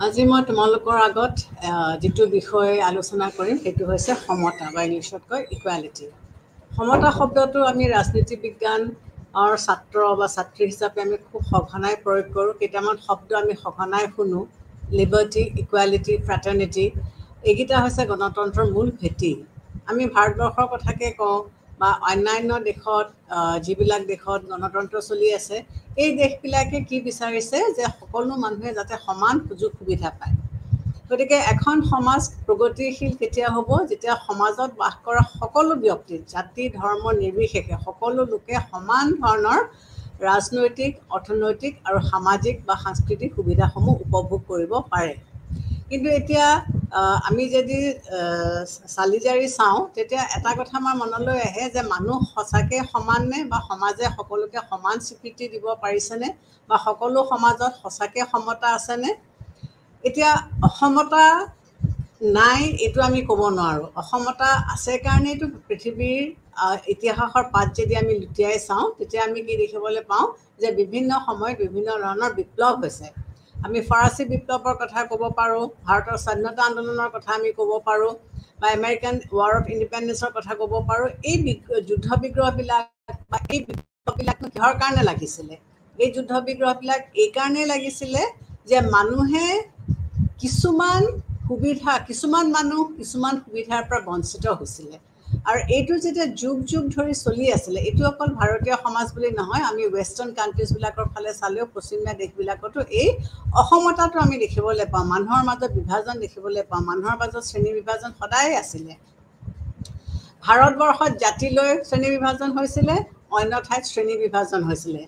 আজি মই তোমালোকৰ আগত যিটো বিষয় আলোচনা কৰিম সেইটো হৈছে সমতা বা ইংলিছত কয় ইকুৱেলিটি। সমতা শব্দটো আমি ৰাজনীতি বিজ্ঞানৰ ছাত্ৰ বা ছাত্ৰী হিচাপে আমি খুব সঘনাই প্ৰয়োগ কৰোঁ। কেইটামান শব্দ আমি সঘনাই শুনো, লিবাৰ্টি, ইকুৱেলিটি, ফ্ৰেটাৰ্নিটি। এইকেইটা হৈছে গণতন্ত্ৰৰ মূল ভেটি। আমি ভাৰতবৰ্ষৰ কথাকে কওঁ বা অন্যান্য দেশত যিবিলাক দেশত গণতন্ত্ৰ চলি আছে, এই দেশবিলাকে কি বিচাৰিছে যে সকলো মানুহে যাতে সমান সুযোগ সুবিধা পায়। গতিকে এখন সমাজ প্ৰগতিশীল কেতিয়া হ'ব, যেতিয়া সমাজত বাস কৰা সকলো ব্যক্তি, জাতি ধৰ্ম নিৰ্বিশেষে সকলো লোকে সমান ধৰণৰ ৰাজনৈতিক, অৰ্থনৈতিক আৰু সামাজিক বা সাংস্কৃতিক সুবিধাসমূহ উপভোগ কৰিব পাৰে। কিন্তু এতিয়া আমি যদি চালি জাৰি চাওঁ, তেতিয়া এটা কথা আমাৰ মনলৈ আহে যে মানুহ সঁচাকৈ সমাননে, বা সমাজে সকলোকে সমান স্বীকৃতি দিব পাৰিছেনে, বা সকলো সমাজত সঁচাকৈ সমতা আছেনে। এতিয়া অসমতা নাই এইটো আমি ক'ব নোৱাৰোঁ। অসমতা আছে কাৰণেইতো পৃথিৱীৰ ইতিহাসৰ পাত যদি আমি লুটিয়াই চাওঁ, তেতিয়া আমি কি দেখিবলৈ পাওঁ যে বিভিন্ন সময়ত বিভিন্ন ধৰণৰ বিপ্লৱ হৈছে। আমি ফৰাচী বিপ্লৱৰ কথা ক'ব পাৰোঁ, ভাৰতৰ স্বাধীনতা আন্দোলনৰ কথা আমি ক'ব পাৰোঁ, বা আমেৰিকান ৱাৰ অফ ইণ্ডিপেণ্ডেঞ্চৰ কথা ক'ব পাৰোঁ। এই যুদ্ধ বিগ্ৰহবিলাক বা এই বিপ্লৱবিলাক কিহৰ কাৰণে লাগিছিলে? এই যুদ্ধ বিগ্ৰহবিলাক এই কাৰণেই লাগিছিলে যে মানুহে কিছুমান মানুহ কিছুমান সুবিধাৰ পৰা বঞ্চিত হৈছিলে। আৰু এইটো যেতিয়া যুগ যুগ ধৰি চলি আছিলে, এইটো অকল ভাৰতীয় সমাজ বুলি নহয়, আমি ৱেষ্টাৰ্ণ কাণ্ট্ৰিজবিলাকৰ ফালে চালেও পশ্চিমীয়া দেশবিলাকতো এই অসমতাটো আমি দেখিবলৈ পাওঁ। মানুহৰ মাজত বিভাজন দেখিবলৈ পাওঁ, মানুহৰ মাজত শ্ৰেণী বিভাজন সদায় আছিলে। ভাৰতবৰ্ষত জাতিলৈ শ্ৰেণী বিভাজন হৈছিলে, অন্য ঠাইত শ্ৰেণী বিভাজন হৈছিলে।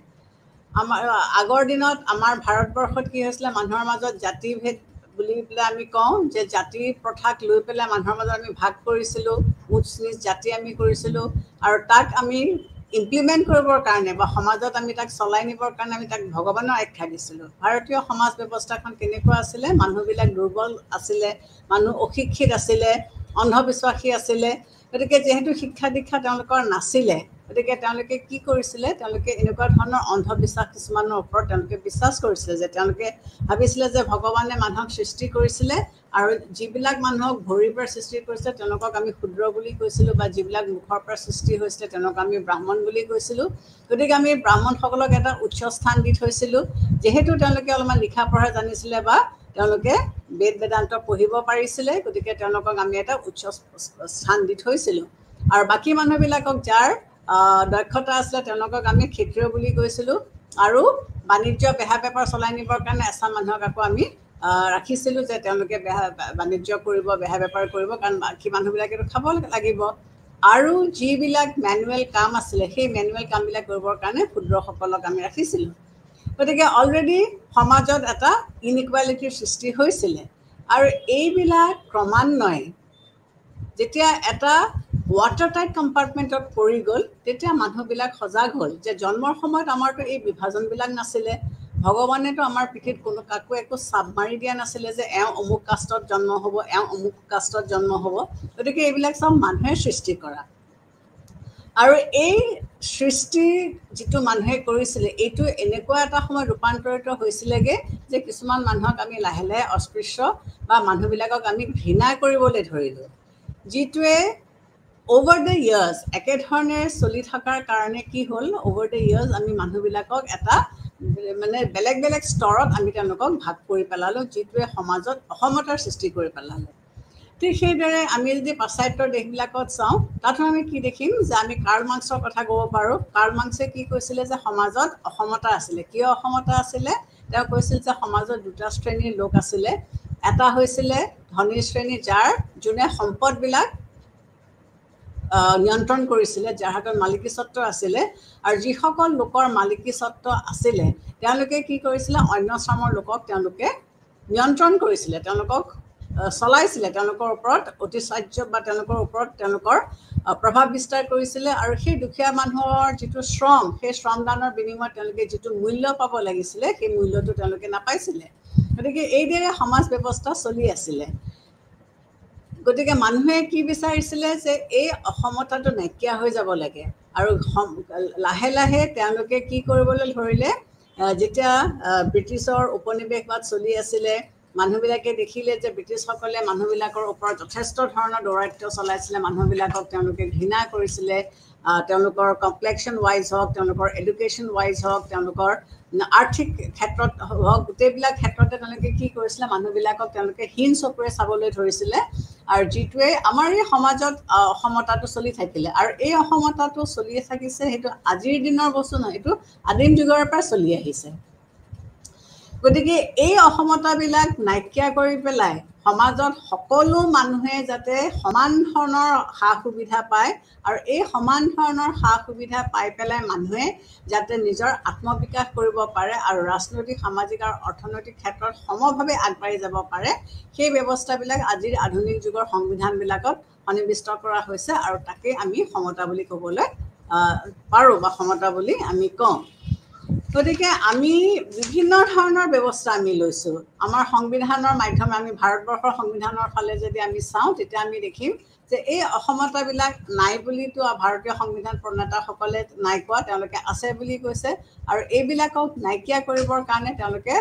আমাৰ আগৰ দিনত আমাৰ ভাৰতবৰ্ষত কি হৈছিলে, মানুহৰ মাজত জাতিভেদ বুলি পেলাই আমি কওঁ যে জাতি প্ৰথাক লৈ পেলাই মানুহৰ মাজত আমি ভাগ কৰিছিলোঁ, উচ্চ নিচ জাতি আমি কৰিছিলোঁ, আৰু তাক আমি ইমপ্লিমেণ্ট কৰিবৰ কাৰণে বা সমাজত আমি তাক চলাই নিবৰ কাৰণে আমি তাক ভগৱানৰ আখ্যা দিছিলোঁ। ভাৰতীয় সমাজ ব্যৱস্থাখন কেনেকুৱা আছিলে? মানুহবিলাক দুৰ্বল আছিলে, মানুহ অশিক্ষিত আছিলে, অন্ধবিশ্বাসী আছিলে। গতিকে যিহেতু শিক্ষা দীক্ষা তেওঁলোকৰ নাছিলে, গতিকে তেওঁলোকে কি কৰিছিলে, তেওঁলোকে এনেকুৱা ধৰণৰ অন্ধবিশ্বাস কিছুমানৰ ওপৰত তেওঁলোকে বিশ্বাস কৰিছিলে, যে তেওঁলোকে ভাবিছিলে যে ভগৱানে মানুহক সৃষ্টি কৰিছিলে, আৰু যিবিলাক মানুহক ভৰিৰ পৰা সৃষ্টি কৰিছিলে তেওঁলোকক আমি ক্ষুদ্ৰ বুলি কৈছিলোঁ, বা যিবিলাক মুখৰ পৰা সৃষ্টি হৈছিলে তেওঁলোকক আমি ব্ৰাহ্মণ বুলি কৈছিলোঁ। গতিকে আমি ব্ৰাহ্মণসকলক এটা উচ্চ স্থান দি থৈছিলোঁ, যিহেতু তেওঁলোকে অলপমান লিখা পঢ়া জানিছিলে বা তেওঁলোকে বেদ বেদান্ত পঢ়িব পাৰিছিলে। গতিকে তেওঁলোকক আমি এটা উচ্চ স্থান দি থৈছিলোঁ, আৰু বাকী মানুহবিলাকক যাৰ দক্ষতা আছিলে তেওঁলোকক আমি ক্ষত্ৰিয় বুলি কৈছিলোঁ, আৰু বাণিজ্য বেহা বেপাৰ চলাই নিবৰ কাৰণে এচাম মানুহক আকৌ আমি ৰাখিছিলোঁ যে তেওঁলোকে বাণিজ্য কৰিব, বেহা বেপাৰ কৰিব, কাৰণ বাকী মানুহবিলাকেতো খাব লাগিব। আৰু যিবিলাক মেনুৱেল কাম আছিলে, সেই মেনুৱেল কামবিলাক কৰিবৰ কাৰণে ক্ষুদ্ৰসকলক আমি ৰাখিছিলোঁ। গতিকে অলৰেডি সমাজত এটা ইনইকুৱেলিটিৰ সৃষ্টি হৈছিলে, আৰু এইবিলাক ক্ৰমান্বয়ে যেতিয়া এটা ৱাটাৰ টাইট কম্পাৰ্টমেণ্টত পৰি গ'ল, তেতিয়া মানুহবিলাক সজাগ হ'ল যে জন্মৰ সময়ত আমাৰতো এই বিভাজনবিলাক নাছিলে। ভগৱানেতো আমাৰ পিঠিত কাকো একো চাপ মাৰি দিয়া নাছিলে যে এওঁ অমুক কাষ্টত জন্ম হ'ব, এওঁ অমুক কাষ্টত জন্ম হ'ব। গতিকে এইবিলাক চব মানুহে সৃষ্টি কৰা, আৰু এই সৃষ্টি যিটো মানুহে কৰিছিলে, এইটো এনেকুৱা এটা সময়ত ৰূপান্তৰিত হৈছিলেগৈ যে কিছুমান মানুহক আমি লাহে লাহে অস্পৃশ্য বা মানুহবিলাকক আমি ঘৃণা কৰিবলৈ ধৰিলোঁ, যিটোৱে অভাৰ দ্য ইয়াৰ্ছ একেধৰণে চলি থকাৰ কাৰণে কি হ'ল, অভাৰ দ্য ইয়াৰ্ছ আমি মানুহবিলাকক এটা মানে বেলেগ বেলেগ স্তৰত আমি তেওঁলোকক ভাগ কৰি পেলালোঁ, যিটোৱে সমাজত অসমতাৰ সৃষ্টি কৰি পেলালে। ঠিক সেইদৰে আমি যদি পাশ্চাত্যৰ দেশবিলাকত চাওঁ, তাতো আমি কি দেখিম যে আমি কাৰ্ল মাৰ্ক্সৰ কথা ক'ব পাৰোঁ। কাৰ্ল মাৰ্ক্সে কি কৈছিলে যে সমাজত অসমতা আছিলে। কিয় অসমতা আছিলে? তেওঁ কৈছিল যে সমাজত দুটা শ্ৰেণীৰ লোক আছিলে। এটা হৈছিলে ধনী শ্ৰেণী, যোনে সম্পদবিলাক নিয়ন্ত্ৰণ কৰিছিলে, যাৰ হাতত মালিকী স্বত্ব আছিলে, আৰু যিসকল লোকৰ মালিকী স্বত্ব আছিলে তেওঁলোকে কি কৰিছিলে, অন্য শ্ৰমৰ লোকক তেওঁলোকে নিয়ন্ত্ৰণ কৰিছিলে, তেওঁলোকক চলাইছিলে, তেওঁলোকৰ ওপৰত অতিচাৰ্য বা তেওঁলোকৰ ওপৰত তেওঁলোকৰ প্ৰভাৱ বিস্তাৰ কৰিছিলে। আৰু সেই দুখীয়া মানুহৰ যিটো শ্ৰম, সেই শ্ৰমদানৰ বিনিময়ত তেওঁলোকে যিটো মূল্য পাব লাগিছিলে, সেই মূল্যটো তেওঁলোকে নাপাইছিলে। গতিকে এইদৰে সমাজ ব্যৱস্থা চলি আছিলে। গতিকে মানুহে কি বিচাৰিছিলে যে এই অসমতাটো নাইকিয়া হৈ যাব লাগে, আৰু লাহে লাহে তেওঁলোকে কি কৰিবলৈ ধৰিলে, যেতিয়া ব্ৰিটিছৰ উপনিৱেশবাদ চলি আছিলে, মানুহবিলাকে দেখিলে যে ব্ৰিটিছসকলে মানুহবিলাকৰ ওপৰত যথেষ্ট ধৰণৰ দৌৰাত্ম্য চলাইছিলে, মানুহবিলাকক তেওঁলোকে ঘৃণা কৰিছিলে, তেওঁলোকৰ কমপ্লেক্সন ৱাইজ হওক, তেওঁলোকৰ এডুকেশ্যন ৱাইজ হওক, তেওঁলোকৰ আৰ্থিক ক্ষেত্ৰত হওক, গোটেইবিলাক ক্ষেত্ৰতে তেওঁলোকে কি কৰিছিলে, মানুহবিলাকক তেওঁলোকে হীন চকুৰে চাবলৈ ধৰিছিলে, আৰু যিটোৱে আমাৰ এই সমাজত অসমতাটো চলি থাকিলে। আৰু এই অসমতাটো চলি থাকিছে, সেইটো আজিৰ দিনৰ বস্তু নহয়, এইটো আদিম যুগৰ পৰা চলি আহিছে। গতিকে এই অসমতাবিলাক নাইকিয়া কৰি পেলাই সমাজত সকলো মানুহে যাতে সমান ধৰণৰ সা সুবিধা পায়, আৰু এই সমান ধৰণৰ সা সুবিধা পাই পেলাই মানুহে যাতে নিজৰ আত্মবিকাশ কৰিব পাৰে আৰু ৰাজনৈতিক, সামাজিক আৰু অৰ্থনৈতিক ক্ষেত্ৰত সমভাৱে আগবাঢ়ি যাব পাৰে, সেই ব্যৱস্থাবিলাক আজিৰ আধুনিক যুগৰ সংবিধানবিলাকত সন্নিৱিষ্ট কৰা হৈছে, আৰু তাকেই আমি সমতা বুলি ক'বলৈ পাৰোঁ বা সমতা বুলি আমি কওঁ। গতিকে আমি বিভিন্ন ধৰণৰ ব্যৱস্থা আমি লৈছোঁ আমাৰ সংবিধানৰ মাধ্যমে। আমি ভাৰতবৰ্ষৰ সংবিধানৰ ফালে যদি আমি চাওঁ, তেতিয়া আমি দেখিম যে এই অসমতাবিলাক নাই বুলিতো ভাৰতীয় সংবিধান প্ৰণেতাসকলে নাই কোৱা, তেওঁলোকে আছে বুলি কৈছে। আৰু এইবিলাকক নাইকিয়া কৰিবৰ কাৰণে তেওঁলোকে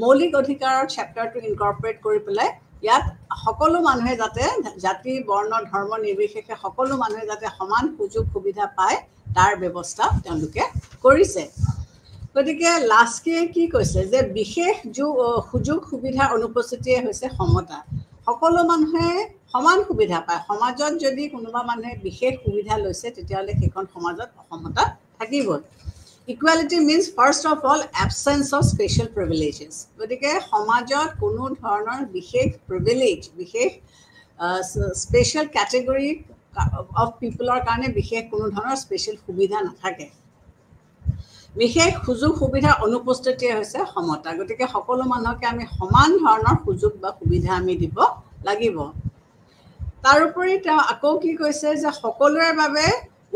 মৌলিক অধিকাৰৰ চেপ্টাৰটো ইনকৰ্পৰেট কৰি পেলাই ইয়াত সকলো মানুহে যাতে জাতি, বৰ্ণ, ধৰ্ম নিৰ্বিশেষে সকলো মানুহে যাতে সমান সুযোগ সুবিধা পায়, তাৰ ব্যৱস্থা তেওঁলোকে কৰিছে। গতিকে লাস্কিয়ে কি কৈছে যে বিশেষ সুযোগ সুবিধাৰ অনুপস্থিতিয়ে হৈছে সমতা। সকলো মানুহে সমান সুবিধা পায়। সমাজত যদি কোনোবা মানুহে বিশেষ সুবিধা লৈছে, তেতিয়াহ'লে সেইখন সমাজত অসমতা থাকিবই। Equality means first of all absence of special privileges. গতিকে সমাজত কোনো ধৰণৰ বিশেষ প্ৰিভিলেজ, বিশেষ স্পেচিয়েল কেটেগৰী অফ পিপলৰ কাৰণে বিশেষ কোনো ধৰণৰ স্পেচিয়েল সুবিধা নাথাকে। বিশেষ সুযোগ সুবিধাৰ অনুপস্থিতিয়ে হৈছে সমতা। গতিকে সকলো মানুহকে আমি সমান ধৰণৰ সুযোগ বা সুবিধা আমি দিব লাগিব। তাৰোপৰি তেওঁ আকৌ কি কৈছে যে সকলোৰে বাবে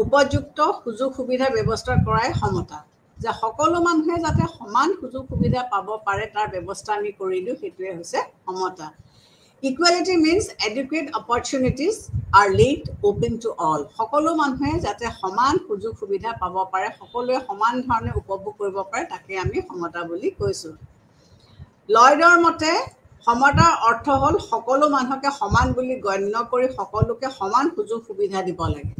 উপযুক্ত সুযোগ সুবিধাৰ ব্যৱস্থা কৰাই সমতা। যে সকলো মানুহে যাতে সমান সুযোগ সুবিধা পাব পাৰে, তাৰ ব্যৱস্থা আমি কৰি দিওঁ, সেইটোৱে হৈছে সমতা। Equality means educate opportunities R laid open to all. সকলো মানুহে যাতে সমান সুযোগ সুবিধা পাব পাৰে, সকলোৱে সমান ধৰণে উপভোগ কৰিব পাৰে, তাকে আমি সমতা বুলি কৈছোঁ। লয়ডৰ মতে সমতাৰ অৰ্থ হ'ল সকলো মানুহকে সমান বুলি গণ্য কৰি সকলোকে সমান সুযোগ সুবিধা দিব লাগে।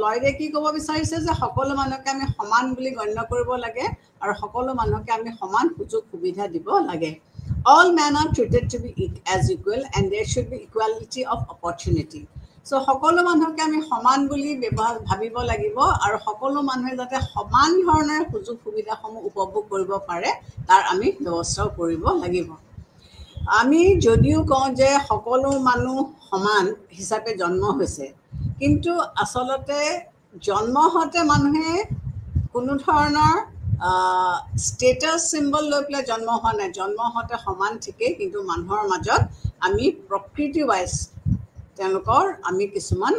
লয়ডে কি ক'ব বিচাৰিছে যে সকলো মানুহকে আমি সমান বুলি গণ্য কৰিব লাগে, আৰু সকলো মানুহকে আমি সমান সুযোগ সুবিধা দিব লাগে। All men are treated to be as equal and there should be equality of opportunity. সকলো মানুহকে আমি সমান বুলি ভাবিব লাগিব, আৰু সকলো মানুহে যাতে সমান ধৰণৰ সুযোগ সুবিধাসমূহ উপভোগ কৰিব পাৰে, তাৰ আমি ব্যৱস্থাও কৰিব লাগিব। আমি যদিও কওঁ যে সকলো মানুহ সমান হিচাপে জন্ম হৈছে, কিন্তু আচলতে জন্ম হওঁতে মানুহে কোনো ধৰণৰ ষ্টেটাছ চিম্বল লৈ পেলাই জন্ম হোৱা নাই। জন্ম হওঁতে সমান ঠিকেই, কিন্তু মানুহৰ মাজত আমি প্ৰকৃতি ৱাইজ তেওঁলোকৰ আমি কিছুমান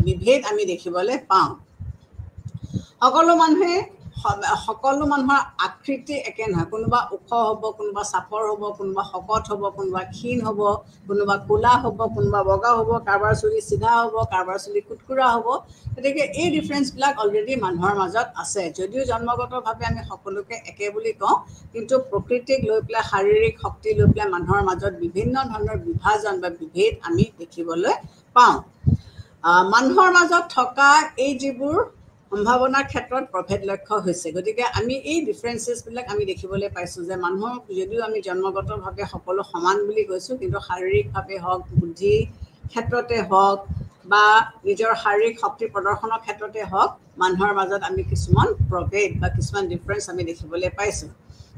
বিভেদ আমি দেখিবলৈ পাওঁ। সকলো মানুহৰ আকৃতি একে নহয়। কোনোবা ওখ হ'ব, কোনোবা চাপৰ হ'ব, কোনোবা শকত হ'ব, কোনোবা ক্ষীণ হ'ব, কোনোবা ক'লা হ'ব, কোনোবা বগা হ'ব, কাৰোবাৰ চুলি চিধা হ'ব, কাৰোবাৰ চুলি কুটকুৰা হ'ব। গতিকে এই ডিফাৰেঞ্চবিলাক অলৰেডি মানুহৰ মাজত আছে। যদিও জন্মগতভাৱে আমি সকলোকে একে বুলি কওঁ, কিন্তু প্ৰকৃতিক লৈ পেলাই, শাৰীৰিক শক্তি লৈ পেলাই মানুহৰ মাজত বিভিন্ন ধৰণৰ বিভাজন বা বিভেদ আমি দেখিবলৈ পাওঁ। মানুহৰ মাজত থকা এই যিবোৰ সম্ভাৱনাৰ ক্ষেত্ৰত প্ৰভেদ লক্ষ্য হৈছে। গতিকে আমি এই ডিফাৰেঞ্চেছবিলাক আমি দেখিবলৈ পাইছোঁ যে মানুহক যদিও আমি জন্মগতভাৱে সকলো সমান বুলি কৈছোঁ, কিন্তু শাৰীৰিকভাৱে হওক, বুদ্ধি ক্ষেত্ৰতে হওক, বা নিজৰ শাৰীৰিক শক্তি প্ৰদৰ্শনৰ ক্ষেত্ৰতে হওক, মানুহৰ মাজত আমি কিছুমান প্ৰভেদ বা কিছুমান ডিফাৰেঞ্চ আমি দেখিবলৈ পাইছোঁ।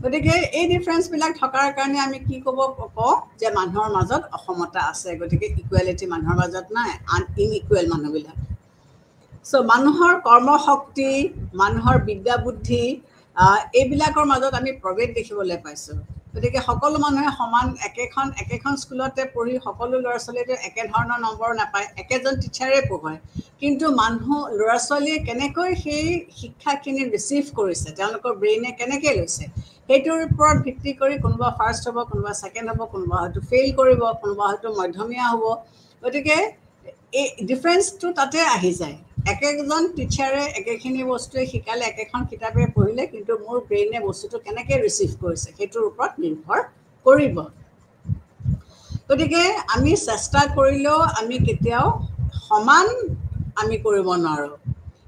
গতিকে এই ডিফাৰেঞ্চবিলাক থকাৰ কাৰণে আমি কি কওঁ যে মানুহৰ মাজত অসমতা আছে। গতিকে ইকুৱেলিটি মানুহৰ মাজত নাই, ইনইকুৱেল মানুহবিলাক। মানুহৰ কৰ্মশক্তি, মানুহৰ বিদ্যা বুদ্ধি, এইবিলাকৰ মাজত আমি প্ৰভেদ দেখিবলৈ পাইছোঁ। গতিকে সকলো মানুহে সমান একেখন স্কুলতে পঢ়ি সকলো ল'ৰা ছোৱালীয়ে একেধৰণৰ নম্বৰ নাপায়, একেজন টিচাৰে পঢ়ায়, কিন্তু ল'ৰা ছোৱালীয়ে কেনেকৈ সেই শিক্ষাখিনি ৰিচিভ কৰিছে, তেওঁলোকৰ ব্ৰেইনে কেনেকৈ লৈছে, সেইটোৰ ওপৰত ভিত্তি কৰি কোনোবা ফাৰ্ষ্ট হ'ব, কোনোবা ছেকেণ্ড হ'ব, কোনোবা হয়তো ফেইল কৰিব, কোনোবা হয়তো মধ্যমীয়া হ'ব। গতিকে এই ডিফাৰেঞ্চটো তাতে আহি যায়। একেজন টিচাৰে একেখিনি বস্তুৱে শিকালে, একেখন কিতাপে পঢ়িলে, কিন্তু মোৰ ব্ৰেইনে বস্তুটো কেনেকৈ ৰিচিভ কৰিছে সেইটোৰ ওপৰত নিৰ্ভৰ কৰিব গতিকে আমি চেষ্টা কৰিলেও আমি কেতিয়াও সমান আমি কৰিব নোৱাৰোঁ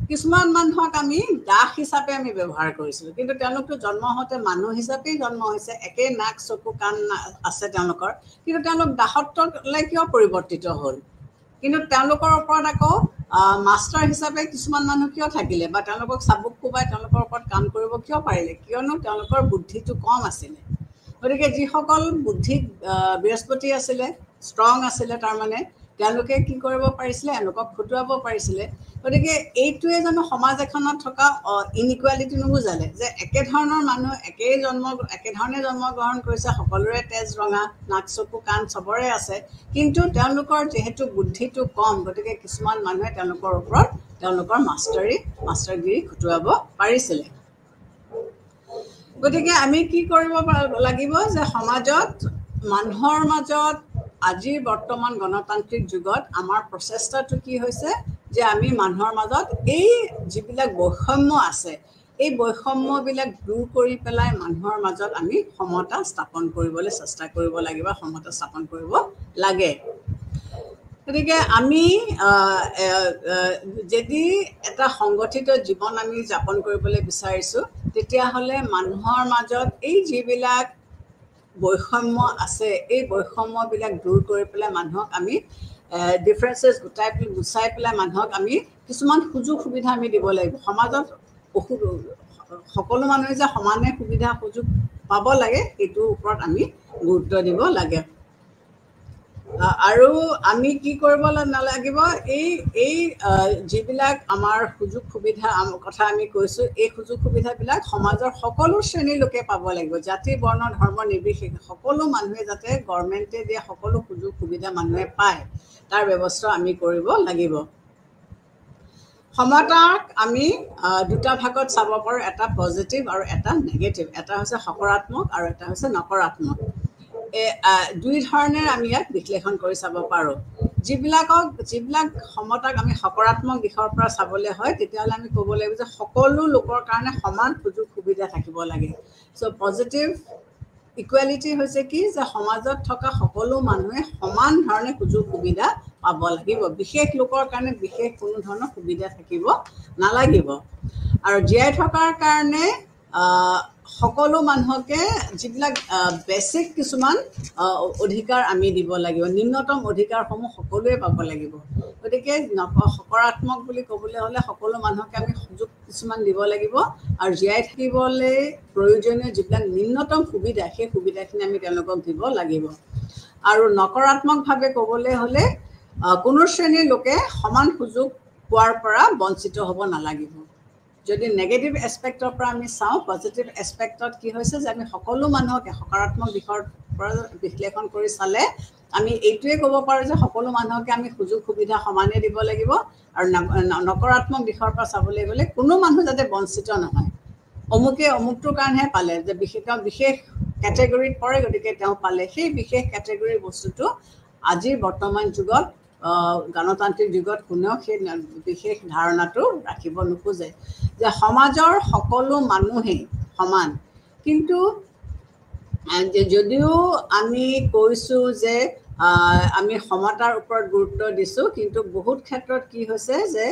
কিছুমান মানুহক আমি দাস হিচাপে আমি ব্যৱহাৰ কৰিছিলোঁ কিন্তু তেওঁলোকতো জন্ম হওঁতে মানুহ হিচাপেই জন্ম হৈছে একে নাক চকু কাণ আছে তেওঁলোকৰ কিন্তু তেওঁলোক দাসত্বলৈ কিয় পৰিৱৰ্তিত হ'ল কিন্তু তেওঁলোকৰ ওপৰত আকৌ মাষ্টাৰ হিচাপে কিছুমান মানুহ কিয় থাকিলে বা তেওঁলোকক চাবুক কোবাই তেওঁলোকৰ ওপৰত কাম কৰিব কিয় পাৰিলে কিয়নো তেওঁলোকৰ বুদ্ধিটো কম আছিলে গতিকে যিসকল বুদ্ধিত বৃহস্পতি আছিলে ষ্ট্ৰং আছিলে তাৰমানে তেওঁলোকে কি কৰিব পাৰিছিলে এওঁলোকক খুটুৱাব পাৰিছিলে গতিকে এইটোৱে জানো সমাজ এখনত থকা ইনইকুৱালিটি নুবুজালে যে একেধৰণৰ মানুহ একেধৰণে জন্মগ্ৰহণ কৰিছে সকলোৰে তেজ ৰঙা নাক চকু কাণ চবৰে আছে কিন্তু তেওঁলোকৰ যিহেতু বুদ্ধিটো কম গতিকে কিছুমান মানুহে তেওঁলোকৰ ওপৰত তেওঁলোকৰ মাষ্টাৰগিৰি খুটুৱাব পাৰিছিলে গতিকে আমি কি কৰিব লাগিব যে সমাজত মানুহৰ মাজত আজিৰ বৰ্তমান গণতান্ত্ৰিক যুগত আমাৰ প্ৰচেষ্টাটো কি হৈছে যে আমি মানুহৰ মাজত এই যিবিলাক বৈষম্য আছে এই বৈষম্যবিলাক দূৰ কৰি পেলাই মানুহৰ মাজত আমি সমতা স্থাপন কৰিবলৈ চেষ্টা কৰিব লাগিব সমতা স্থাপন কৰিব লাগে গতিকে আমি যদি এটা সংগঠিত জীৱন আমি যাপন কৰিবলৈ বিচাৰিছোঁ তেতিয়াহ'লে মানুহৰ মাজত এই যিবিলাক বৈষম্য আছে এই বৈষম্যবিলাক দূৰ কৰি পেলাই মানুহক আমি ডিফাৰেঞ্চেছ গুচাই পেলাই মানুহক আমি কিছুমান সুযোগ সুবিধা আমি দিব লাগিব সমাজত সকলো মানুহে যে সমানে সুবিধা সুযোগ পাব লাগে সেইটোৰ ওপৰত আমি গুৰুত্ব দিব লাগে আৰু আমি কি কৰিব নালাগিব এই যিবিলাক আমাৰ সুযোগ সুবিধা কথা আমি কৈছোঁ এই সুযোগ সুবিধাবিলাক সমাজৰ সকলো শ্ৰেণীৰ লোকে পাব লাগিব জাতি বৰ্ণ ধৰ্ম নিৰ্বিশেষে সকলো মানুহে যাতে গভৰ্ণমেণ্টে দিয়া সকলো সুযোগ সুবিধা মানুহে পায় তাৰ ব্যৱস্থা আমি কৰিব লাগিব সমতাক আমি দুটা ভাগত চাব পাৰোঁ এটা পজিটিভ আৰু এটা নেগেটিভ এটা হৈছে সকাৰাত্মক আৰু এটা হৈছে নকাৰাত্মক দুই ধৰণে আমি ইয়াক বিশ্লেষণ কৰি চাব পাৰোঁ যিবিলাক সমতাক আমি সকাৰাত্মক দিশৰ পৰা চাবলৈ হয় তেতিয়াহ'লে আমি ক'ব লাগিব যে সকলো লোকৰ কাৰণে সমান সুযোগ সুবিধা থাকিব লাগে চ' পজিটিভ ইকুৱেলিটি হৈছে কি যে সমাজত থকা সকলো মানুহে সমান ধৰণে সুযোগ সুবিধা পাব লাগিব বিশেষ লোকৰ কাৰণে বিশেষ কোনো ধৰণৰ সুবিধা থাকিব নালাগিব আৰু জীয়াই থকাৰ কাৰণে সকলো মানুহকে যিবিলাক বেছিক কিছুমান অধিকাৰ আমি দিব লাগিব নিম্নতম অধিকাৰসমূহ সকলোৱে পাব লাগিব গতিকে সকাৰাত্মক বুলি ক'বলৈ হ'লে সকলো মানুহকে আমি সুযোগ কিছুমান দিব লাগিব আৰু জীয়াই থাকিবলৈ প্ৰয়োজনীয় যিবিলাক নিম্নতম সুবিধা সেই সুবিধাখিনি আমি তেওঁলোকক দিব লাগিব আৰু নকাৰাত্মকভাৱে ক'বলৈ হ'লে কোনো শ্ৰেণীৰ লোকে সমান সুযোগ পোৱাৰ পৰা বঞ্চিত হ'ব নালাগিব যদি নেগেটিভ এছপেক্টৰ পৰা আমি চাওঁ পজিটিভ এছপেক্টত কি হৈছে যে আমি সকলো মানুহকে সকাৰাত্মক দিশৰ পৰা বিশ্লেষণ কৰি চালে আমি এইটোৱে ক'ব পাৰোঁ যে সকলো মানুহকে আমি সুযোগ সুবিধা সমানে দিব লাগিব আৰু নকাৰাত্মক দিশৰ পৰা চাবলৈ গ'লে কোনো মানুহ যাতে বঞ্চিত নহয় অমুকটোৰ কাৰণেহে পালে যে বিশেষ কেটেগৰীত পৰে গতিকে তেওঁ পালে সেই বিশেষ কেটেগৰীৰ বস্তুটো আজিৰ বৰ্তমান যুগত গণতান্ত্ৰিক যুগত কোনেও সেই বিশেষ ধাৰণাটো ৰাখিব নোখোজে যে সমাজৰ সকলো মানুহেই সমান কিন্তু যদিও আমি কৈছোঁ যে আমি সমতাৰ ওপৰত গুৰুত্ব দিছোঁ কিন্তু বহুত ক্ষেত্ৰত কি হৈছে যে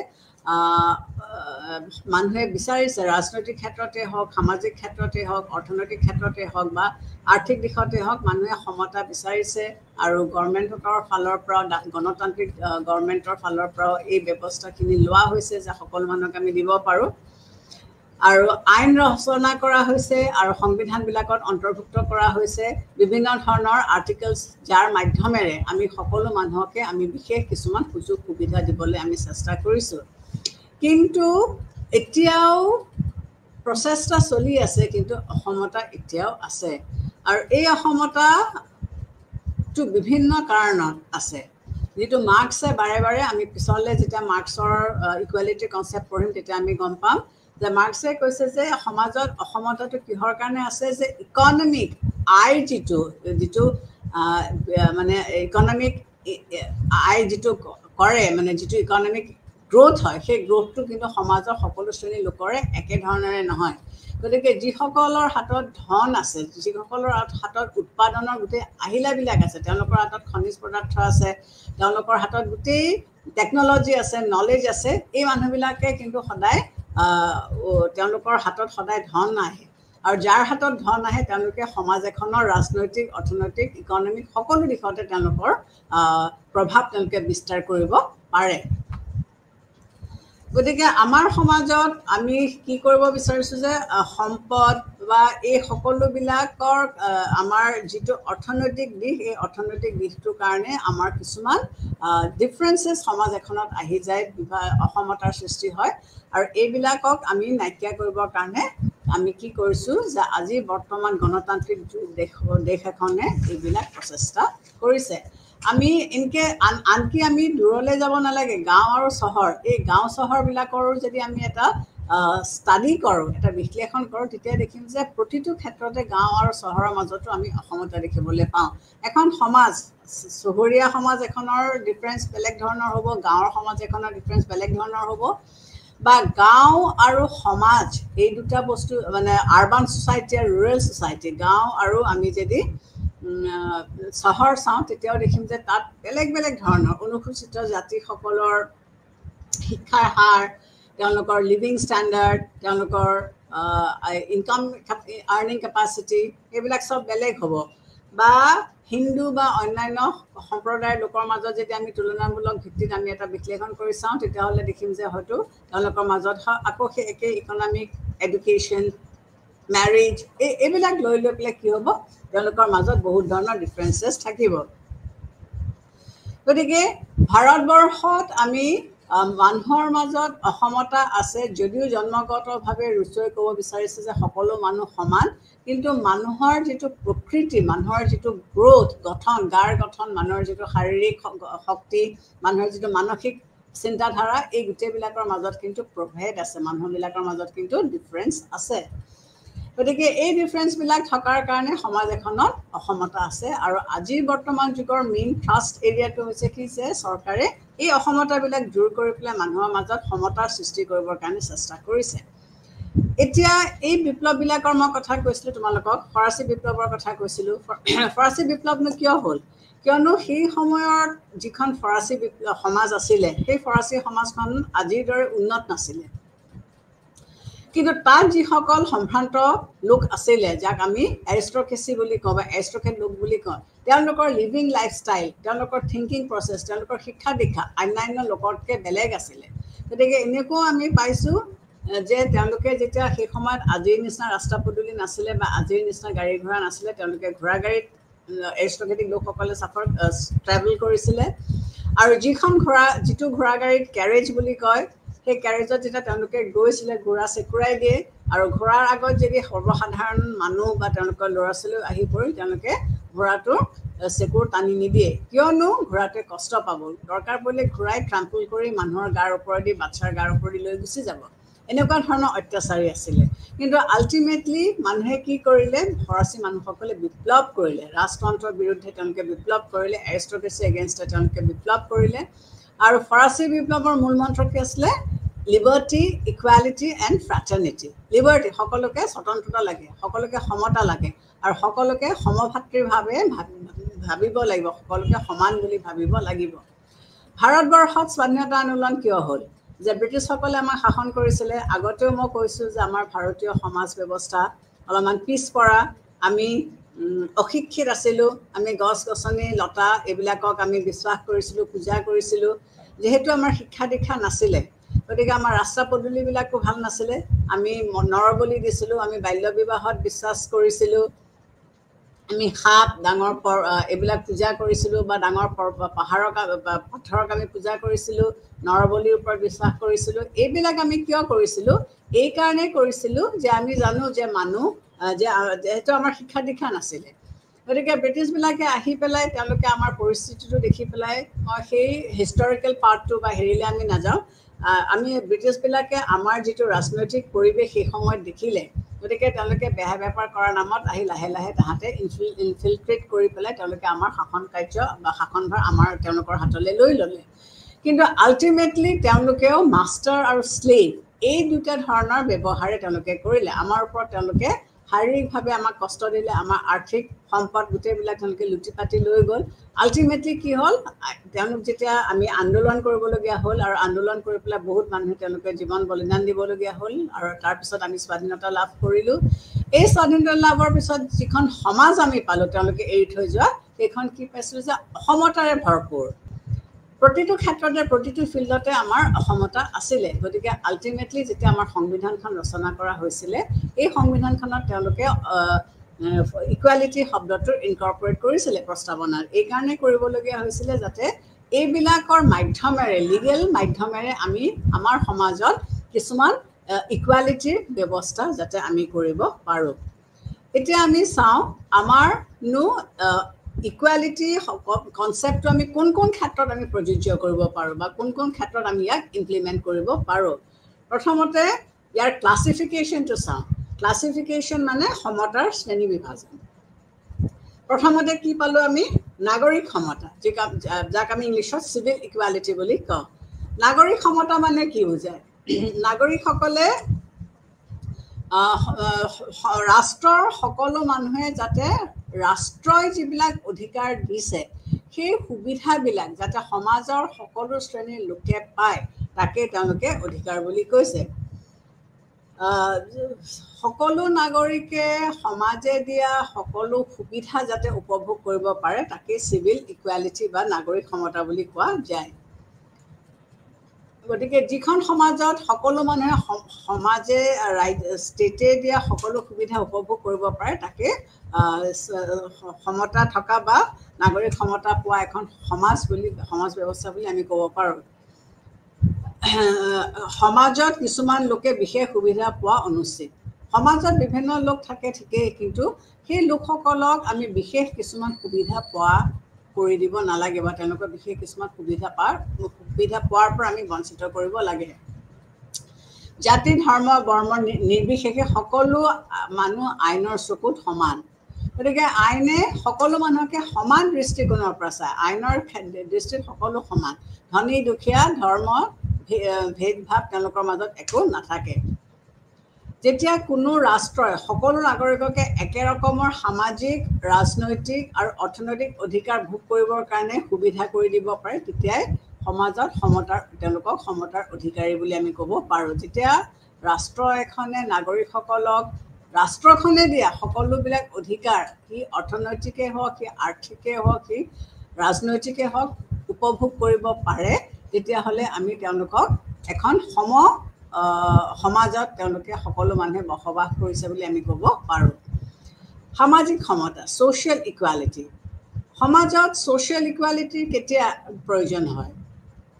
মানুহে বিচাৰিছে ৰাজনৈতিক ক্ষেত্ৰতে হওক সামাজিক ক্ষেত্ৰতে হওক অৰ্থনৈতিক ক্ষেত্ৰতে হওক বা আৰ্থিক দিশতে হওক মানুহে সমতা বিচাৰিছে আৰু গভৰ্ণমেণ্টৰ ফালৰ পৰা গণতান্ত্ৰিক গভৰ্ণমেণ্টৰ ফালৰ পৰাও এই ব্যৱস্থাখিনি লোৱা হৈছে যে সকলো মানুহক আমি দিব পাৰোঁ আৰু আইন ৰচনা কৰা হৈছে আৰু সংবিধানবিলাকত অন্তৰ্ভুক্ত কৰা হৈছে বিভিন্ন ধৰণৰ আৰ্টিকেলছ যাৰ মাধ্যমেৰে আমি সকলো মানুহকে আমি বিশেষ কিছুমান সুযোগ সুবিধা দিবলৈ আমি চেষ্টা কৰিছোঁ কিন্তু এতিয়াও প্ৰচেষ্টা চলি আছে কিন্তু অসমতা এতিয়াও আছে আৰু এই অসমতাটো বিভিন্ন কাৰণত আছে যিটো মাৰ্কছে বাৰে বাৰে আমি পিছলৈ যেতিয়া মাৰ্কছৰ ইকুৱেলিটি কনচেপ্ট পঢ়িম তেতিয়া আমি গম পাম যে মাৰ্কছে কৈছে যে সমাজত অসমতাটো কিহৰ কাৰণে আছে যে ইকনমিক আয় যিটো মানে ইকনমিক আয় যিটো কৰে মানে যিটো ইকনমিক গ্ৰোথ হয় সেই গ্ৰোথটো কিন্তু সমাজৰ সকলো শ্ৰেণীৰ লোকৰে একেধৰণেৰে নহয় গতিকে যিসকলৰ হাতত ধন আছে, যিসকলৰ হাতত উৎপাদনৰ গোটেই আহিলাবিলাক আছে, তেওঁলোকৰ হাতত খনিজ পদাৰ্থ আছে, তেওঁলোকৰ হাতত গোটেই টেকন'লজি আছে, নলেজ আছে, এই মানুহবিলাকে কিন্তু সদায় তেওঁলোকৰ হাতত সদায় ধন নাহে। আৰু যাৰ হাতত ধন আহে তেওঁলোকে সমাজ এখনৰ ৰাজনৈতিক, অৰ্থনৈতিক, ইকনমিক সকলো দিশতে তেওঁলোকৰ প্ৰভাৱ তেওঁলোকে বিস্তাৰ কৰিব পাৰে। গতিকে আমাৰ সমাজত আমি কি কৰিব বিচাৰিছোঁ যে সম্পদ বা এই সকলোবিলাকৰ আমাৰ যিটো অৰ্থনৈতিক দিশ, এই অৰ্থনৈতিক দিশটোৰ কাৰণে আমাৰ কিছুমান ডিফাৰেঞ্চেছ সমাজ এখনত আহি যায়, অসমতাৰ সৃষ্টি হয়। আৰু এইবিলাকক আমি নাইকিয়া কৰিবৰ কাৰণে আমি কি কৰিছোঁ যে আজি বৰ্তমান গণতান্ত্ৰিক দেশ এখনে এইবিলাক প্ৰচেষ্টা কৰিছে। আমি আনকি আমি দূৰলৈ যাব নালাগে, গাঁও আৰু চহৰ, এই গাঁও চহৰবিলাকৰো যদি আমি এটা ষ্টাডি কৰোঁ, এটা বিশ্লেষণ কৰোঁ, তেতিয়া দেখিম যে প্ৰতিটো ক্ষেত্ৰতে গাঁও আৰু চহৰৰ মাজতো আমি অসমতা দেখিবলৈ পাওঁ। এখন সমাজ, চহৰীয়া সমাজ এখনৰ ডিফাৰেঞ্চ বেলেগ ধৰণৰ হ'ব, গাঁৱৰ সমাজ এখনৰ ডিফাৰেঞ্চ বেলেগ ধৰণৰ হ'ব, বা গাঁও আৰু সমাজ এই দুটা বস্তু মানে আৰ্বান ছ'চাইটি আৰু ৰুৰেল ছ'চাইটি, গাঁও আৰু আমি যদি চহৰ চাওঁ তেতিয়াও দেখিম যে তাত বেলেগ বেলেগ ধৰণৰ অনুসূচিত জাতিসকলৰ শিক্ষাৰ হাৰ, তেওঁলোকৰ লিভিং ষ্টেণ্ডাৰ্ড, তেওঁলোকৰ ইনকাম আৰ্নিং কেপাচিটি, এইবিলাক চব বেলেগ হ'ব। বা হিন্দু বা অন্যান্য সম্প্ৰদায়ৰ লোকৰ মাজত যদি আমি তুলনামূলক ভিত্তিত আমি এটা বিশ্লেষণ কৰি চাওঁ, তেতিয়াহ'লে দেখিম যে হয়তো তেওঁলোকৰ মাজত আকৌ সেই একেই ইকনমিক, এডুকেশ্যন, মেৰিজ, এইবিলাক লৈ পেলাই কি হ'ব, তেওঁলোকৰ মাজত বহুত ধৰণৰ ডিফাৰেঞ্চেছ থাকিব। গতিকে ভাৰতবৰ্ষত আমি মানুহৰ মাজত অসমতা আছে যদিও জন্মগতভাৱে ৰুচুৱে ক'ব বিচাৰিছে যে সকলো মানুহ সমান, কিন্তু মানুহৰ যিটো প্ৰকৃতি, মানুহৰ যিটো গ্ৰ'থ, গঠন, গাৰ গঠন, মানুহৰ যিটো শাৰীৰিক শক্তি, মানুহৰ যিটো মানসিক চিন্তাধাৰা, এই গোটেইবিলাকৰ মাজত কিন্তু প্ৰভেদ আছে, মানুহবিলাকৰ মাজত কিন্তু ডিফাৰেঞ্চ আছে। গতিকে এই ডিফাৰেঞ্চবিলাক থকাৰ কাৰণে সমাজ এখনত অসমতা আছে। আৰু আজিৰ বৰ্তমান যুগৰ মেইন থ্ৰাষ্ট এৰিয়াটো হৈছে কি যে চৰকাৰে এই অসমতাবিলাক দূৰ কৰি পেলাই মানুহৰ মাজত সমতাৰ সৃষ্টি কৰিবৰ কাৰণে চেষ্টা কৰিছে। এতিয়া এই বিপ্লৱবিলাকৰ মই কথা কৈছিলোঁ তোমালোকক, ফৰাচী বিপ্লৱৰ কথা কৈছিলোঁ। ফৰাচী বিপ্লৱনো কিয় হ'ল? কিয়নো সেই সময়ত যিখন ফৰাচী সমাজ আছিলে, সেই ফৰাচী সমাজখন আজিৰ দৰে উন্নত নাছিলে। কিন্তু তাত যিসকল সম্ভ্ৰান্ত লোক আছিলে, যাক আমি এৰিষ্টক্ৰেচি বুলি কওঁ বা এৰিষ্টক্ৰেট লোক বুলি কওঁ, তেওঁলোকৰ লিভিং লাইফষ্টাইল, তেওঁলোকৰ থিংকিং প্ৰচেছ, তেওঁলোকৰ শিক্ষা দীক্ষা অন্যান্য লোকতকৈ বেলেগ আছিলে। গতিকে এনেকুৱাও আমি পাইছোঁ যে তেওঁলোকে যেতিয়া সেই সময়ত আজিৰ নিচিনা ৰাস্তা পদূলি নাছিলে বা আজিৰ নিচিনা গাড়ী ঘোঁৰা নাছিলে, তেওঁলোকে ঘোঁৰা গাড়ীত এৰিষ্টক্ৰেটিক লোকসকলে ট্ৰেভেল কৰিছিলে। আৰু যিটো ঘোঁৰা গাড়ীত কেৰেজ বুলি কয়, সেই কেৰেজত যেতিয়া তেওঁলোকে গৈছিলে, ঘোঁৰা চেকুৰাই দিয়ে, আৰু ঘোঁৰাৰ আগত যদি সৰ্বসাধাৰণ মানুহ বা তেওঁলোকৰ ল'ৰা ছোৱালীও আহি পৰিল, তেওঁলোকে ঘোঁৰাটোৰ চেকুৰ টানি নিদিয়ে, কিয়নো ঘোঁৰাটোৱে কষ্ট পাব। দৰকাৰ পৰিলে ঘোঁৰাই ট্ৰাম্পল কৰি মানুহৰ গাৰ ওপৰেদি, বাচ্ছাৰ গাৰ ওপৰেদি লৈ গুচি যাব। এনেকুৱা ধৰণৰ অত্যাচাৰী আছিলে। কিন্তু আল্টিমেটলি মানুহে কি কৰিলে, ফৰাচী মানুহসকলে বিপ্লৱ কৰিলে, ৰাজতন্ত্ৰৰ বিৰুদ্ধে তেওঁলোকে বিপ্লৱ কৰিলে, এৰিষ্টক্ৰেচি এগেইনষ্টে তেওঁলোকে বিপ্লৱ কৰিলে। আৰু ফৰাচী বিপ্লৱৰ মূল মন্ত্ৰ কি আছিলে? Liberty, equality and fraternity. Liberty, সকলোকে স্বতন্ত্ৰতা লাগে, সকলোকে সমতা লাগে, আৰু সকলোকে সমভাতৃভাৱে ভাবিব লাগিব, সকলোকে সমান বুলি ভাবিব লাগিব। ভাৰতবৰ্ষত স্বাধীনতা আন্দোলন কিয় হ'ল? যে ব্ৰিটিছসকলে আমাক শাসন কৰিছিলে। আগতেও মই কৈছোঁ যে আমাৰ ভাৰতীয় সমাজ ব্যৱস্থা অলপমান পিছপৰা, আমি অশিক্ষিত আছিলোঁ, আমি গছ গছনি লতা এইবিলাকক আমি বিশ্বাস কৰিছিলোঁ, পূজা কৰিছিলোঁ। যিহেতু আমাৰ শিক্ষা দীক্ষা নাছিলে, গতিকে আমাৰ ৰাস্তা পদূলিবিলাকো ভাল নাছিলে, আমি নৰবলি দিছিলোঁ, আমি বাল্য বিবাহত বিশ্বাস কৰিছিলোঁ, আমি সাপ, ডাঙৰ এইবিলাক পূজা কৰিছিলোঁ, বা ডাঙৰ পাথৰক আমি পূজা কৰিছিলোঁ, নৰবলিৰ ওপৰত বিশ্বাস কৰিছিলোঁ। এইবিলাক আমি কিয় কৰিছিলোঁ? এইকাৰণেই কৰিছিলোঁ যে আমি জানো যে যিহেতু আমাৰ শিক্ষা দীক্ষা নাছিলে। গতিকে ব্ৰিটিছবিলাকে আহি পেলাই তেওঁলোকে আমাৰ পৰিস্থিতিটো দেখি পেলাই, মই সেই হিষ্টৰিকেল পাৰ্টটো বা হেৰিলে আমি নাযাওঁ, আমি ব্ৰিটিছবিলাকে আমাৰ যিটো ৰাজনৈতিক পৰিৱেশ সেই সময়ত দেখিলে, গতিকে তেওঁলোকে বেহা বেপাৰ কৰাৰ নামত আহি লাহে লাহে তাহাঁতে ইনফিলট্ৰেট কৰি পেলাই তেওঁলোকে আমাৰ শাসন কাৰ্য বা শাসনভাৰ তেওঁলোকৰ হাতলৈ লৈ ল'লে। কিন্তু আল্টিমেটলি তেওঁলোকেও মাষ্টাৰ আৰু শ্লেভ, এই দুটা ধৰণৰ ব্যৱহাৰে তেওঁলোকে কৰিলে আমাৰ ওপৰত তেওঁলোকে শাৰীৰিকভাৱে আমাক কষ্ট দিলে আমাৰ আৰ্থিক সম্পদ গোটেইবিলাক তেওঁলোকে লুটি পাতি লৈ গ'ল আল্টিমেটলি কি হ'ল তেওঁলোক যেতিয়া আমি আন্দোলন কৰিবলগীয়া হ'ল আৰু আন্দোলন কৰি পেলাই বহুত মানুহে তেওঁলোকে জীৱন বলিদান দিবলগীয়া হ'ল আৰু তাৰপিছত আমি স্বাধীনতা লাভ কৰিলোঁ এই স্বাধীনতা লাভৰ পিছত যিখন সমাজ আমি পালোঁ তেওঁলোকে এৰি থৈ যোৱা সেইখন কি পাইছিলোঁ যে অসমতাৰে ভৰপূৰ প্ৰতিটো ক্ষেত্ৰতে প্ৰতিটো ফিল্ডতে আমাৰ অসমতা আছিলে গতিকে আল্টিমেটলি যেতিয়া আমাৰ সংবিধানখন ৰচনা কৰা হৈছিলে এই সংবিধানখনত তেওঁলোকে ইকুৱেলিটি শব্দটো ইনকৰ্পৰেট কৰিছিলে প্ৰস্তাৱনাত এইকাৰণে কৰিবলগীয়া হৈছিলে যাতে এইবিলাকৰ মাধ্যমেৰে লিগেল মাধ্যমেৰে আমি আমাৰ সমাজত কিছুমান ইকুৱেলিটিৰ ব্যৱস্থা যাতে আমি কৰিব পাৰোঁ এতিয়া আমি চাওঁ আমাৰনো ইকুৱেলিটি কনচেপ্টটো আমি কোন কোন ক্ষেত্ৰত আমি প্ৰযোজ্য কৰিব পাৰোঁ বা কোন কোন ক্ষেত্ৰত আমি ইয়াক ইমপ্লিমেণ্ট কৰিব পাৰোঁ প্ৰথমতে ইয়াৰ ক্লাছিফিকেশ্যনটো চাওঁ ক্লাছিফিকেশ্যন মানে সমতাৰ শ্ৰেণী বিভাজন প্ৰথমতে কি পালোঁ আমি নাগৰিক সমতা যাক আমি ইংলিছত চিভিল ইকুৱেলিটি বুলি কওঁ নাগৰিক সমতা মানে কি বুজায় নাগৰিকসকলে ৰাষ্ট্ৰৰ সকলো মানুহে যাতে ৰাষ্ট্ৰই যিবিলাক অধিকাৰ দিছে সেই সুবিধাবিলাক যাতে সমাজৰ সকলো শ্ৰেণীৰ লোকে পায় তাকে তেওঁলোকে অধিকাৰ বুলি কৈছে সকলো নাগৰিকে সমাজে দিয়া সকলো সুবিধা যাতে উপভোগ কৰিব পাৰে তাকে চিভিল ইকুৱেলিটি বা নাগৰিক সমতা বুলি কোৱা যায় গতিকে যিখন সমাজত সকলো মানুহে সমাজে ষ্টেটে দিয়া সকলো সুবিধা উপভোগ কৰিব পাৰে তাকে সমতা থকা বা নাগৰিক সমতা পোৱা এখন সমাজ ব্যৱস্থা বুলি আমি ক'ব পাৰোঁ সমাজত কিছুমান লোকে বিশেষ সুবিধা পোৱা অনুচিত সমাজত বিভিন্ন লোক থাকে ঠিকেই কিন্তু সেই লোকসকলক আমি বিশেষ কিছুমান সুবিধা পোৱা কৰি দিব নালাগে বা তেওঁলোকৰ বিশেষ কিছুমান সুবিধা পোৱাৰ পৰা আমি বঞ্চিত কৰিব লাগে জাতি ধৰ্ম বৰ্ণ নিৰ্বিশেষে সকলো মানুহ আইনৰ চকুত সমান গতিকে আইনে সকলো মানুহকে সমান দৃষ্টিকোণৰ পৰা চায় আইনৰ দৃষ্টিত সকলো সমান ধনী দুখীয়া ধৰ্ম ভেদভাৱ তেওঁলোকৰ মাজত একো নাথাকে যেতিয়া কোনো ৰাষ্ট্ৰই সকলো নাগৰিককে একে ৰকমৰ সামাজিক ৰাজনৈতিক আৰু অৰ্থনৈতিক অধিকাৰ ভোগ কৰিবৰ কাৰণে সুবিধা কৰি দিব পাৰে তেতিয়াই সমাজত তেওঁলোকক সমতাৰ অধিকাৰী বুলি আমি ক'ব পাৰোঁ যেতিয়া ৰাষ্ট্ৰ এখনে নাগৰিকসকলক ৰাষ্ট্ৰখনে দিয়া সকলোবিলাক অধিকাৰ সি অৰ্থনৈতিকেই হওক সি আৰ্থিকেই হওক সি ৰাজনৈতিকেই হওক উপভোগ কৰিব পাৰে তেতিয়াহ'লে আমি তেওঁলোকক এখন সমাজত তেওঁলোকে সকলো মানুহে বসবাস কৰিছে বুলি আমি ক'ব পাৰোঁ সামাজিক সমতা ছ'চিয়েল ইকুৱেলিটি সমাজত ছ'চিয়েল ইকুৱেলিটিৰ কেতিয়া প্ৰয়োজন হয়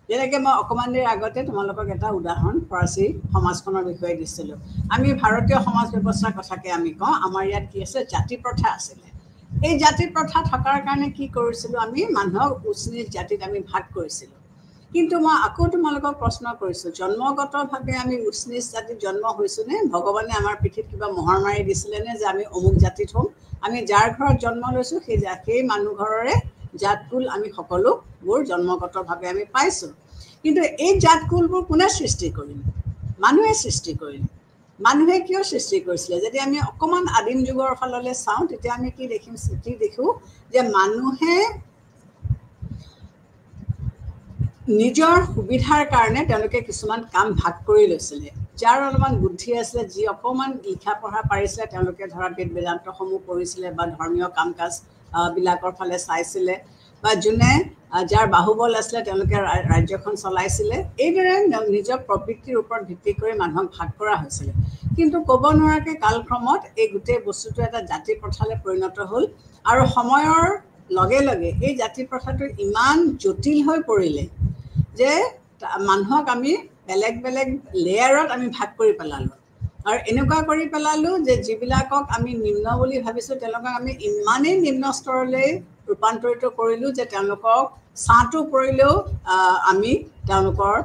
যেনেকৈ মই অকণমান দেৰি আগতে তোমালোকক এটা উদাহৰণ ফৰাচী সমাজখনৰ বিষয়ে দিছিলোঁ আমি ভাৰতীয় সমাজ ব্যৱস্থাৰ কথাকে আমি কওঁ আমাৰ ইয়াত কি আছে জাতি প্ৰথা আছিলে এই জাতি প্ৰথা থকাৰ কাৰণে কি কৰিছিলোঁ আমি মানুহক উচ্চ নীচ জাতিত আমি ভাগ কৰিছিলোঁ কিন্তু মই আকৌ তোমালোকক প্ৰশ্ন কৰিছোঁ জন্মগতভাৱে আমি উচ্চ নীচ জাতিত জন্ম হৈছোঁনে ভগৱানে আমাৰ পিঠিত কিবা মোহৰ মাৰি দিছিলেনে যে আমি অমুক জাতিত হ'ম আমি যাৰ ঘৰত জন্ম লৈছোঁ সেই মানুহ ঘৰৰে জাতকুল আমি সকলোবোৰ জন্মগতভাৱে আমি পাইছোঁ কিন্তু এই জাতকুলবোৰ কোনে সৃষ্টি কৰিলে মানুহে সৃষ্টি কৰিলে মানুহে কিয় সৃষ্টি কৰিছিলে যদি আমি অকণমান আদিম যুগৰ ফাললৈ চাওঁ তেতিয়া আমি কি দেখোঁ যে মানুহে নিজৰ সুবিধাৰ কাৰণে তেওঁলোকে কিছুমান কাম ভাগ কৰি লৈছিলে যাৰ অলপমান বুদ্ধি আছিলে যি অকণমান লিখা পঢ়া পাৰিছিলে তেওঁলোকে ধৰা বেদ বেদান্তসমূহ পঢ়িছিলে বা ধৰ্মীয় কাম কাজ বিলাকৰ ফালে চাইছিলে বা যোনে যাৰ বাহুবল আছিলে তেওঁলোকে ৰাজ্যখন চলাইছিলে এইদৰে নিজৰ প্ৰবৃত্তিৰ ওপৰত ভিত্তি কৰি মানুহক ভাগ কৰা হৈছিলে কিন্তু ক'ব নোৱাৰাকৈ কালক্ৰমত এই গোটেই বস্তুটো এটা জাতি প্ৰথালৈ পৰিণত হ'ল আৰু সময়ৰ লগে লগে এই জাতি প্ৰথাটো ইমান জটিল হৈ পৰিলে যে মানুহক আমি বেলেগ বেলেগ লেয়াৰত আমি ভাগ কৰি পেলালোঁ আৰু এনেকুৱা কৰি পেলালোঁ যে যিবিলাকক আমি নিম্ন বুলি ভাবিছোঁ তেওঁলোকক আমি ইমানেই নিম্ন স্তৰলৈ ৰূপান্তৰিত কৰিলোঁ যে তেওঁলোকক ছাঁটো পৰিলেও আমি তেওঁলোকৰ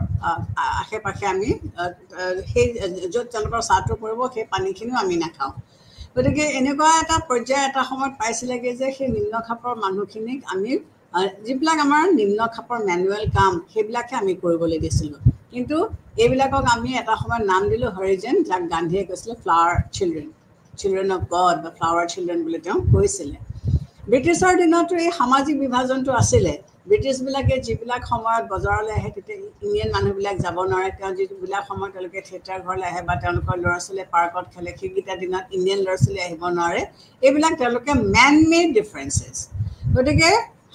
আশে পাশে আমি সেই য'ত তেওঁলোকৰ ছাঁটো পৰিব সেই পানীখিনিও আমি নাখাওঁ গতিকে এনেকুৱা এটা পৰ্যায় এটা সময়ত পাইছিলেগৈ যে সেই নিম্ন খাপৰ মানুহখিনিক আমি যিবিলাক আমাৰ নিম্ন খাপৰ মেনুৱেল কাম সেইবিলাকহে আমি কৰিবলৈ দিছিলোঁ কিন্তু এইবিলাকক আমি এটা সময়ত নাম দিলোঁ হৰিজন, যাক গান্ধীয়ে কৈছিলে flower children, children of god বা ফ্লাৱাৰ চিলড্ৰেন বুলি তেওঁ কৈছিলে। ব্ৰিটিছৰ দিনতো এই সামাজিক বিভাজনটো আছিলে। ব্ৰিটিছবিলাকে যিবিলাক সময়ত বজাৰলৈ আহে তেতিয়া ইণ্ডিয়ান মানুহবিলাক যাব নোৱাৰে, তেওঁ যিবিলাক সময়ত তেওঁলোকে থিয়েটাৰ ঘৰলৈ আহে বা তেওঁলোকৰ ল'ৰা ছোৱালীয়ে পাৰ্কত খেলে, সেইকেইটা দিনত ইণ্ডিয়ান ল'ৰা ছোৱালী আহিব নোৱাৰে। এইবিলাক তেওঁলোকে মেন মেড ডিফাৰেঞ্চেছ। গতিকে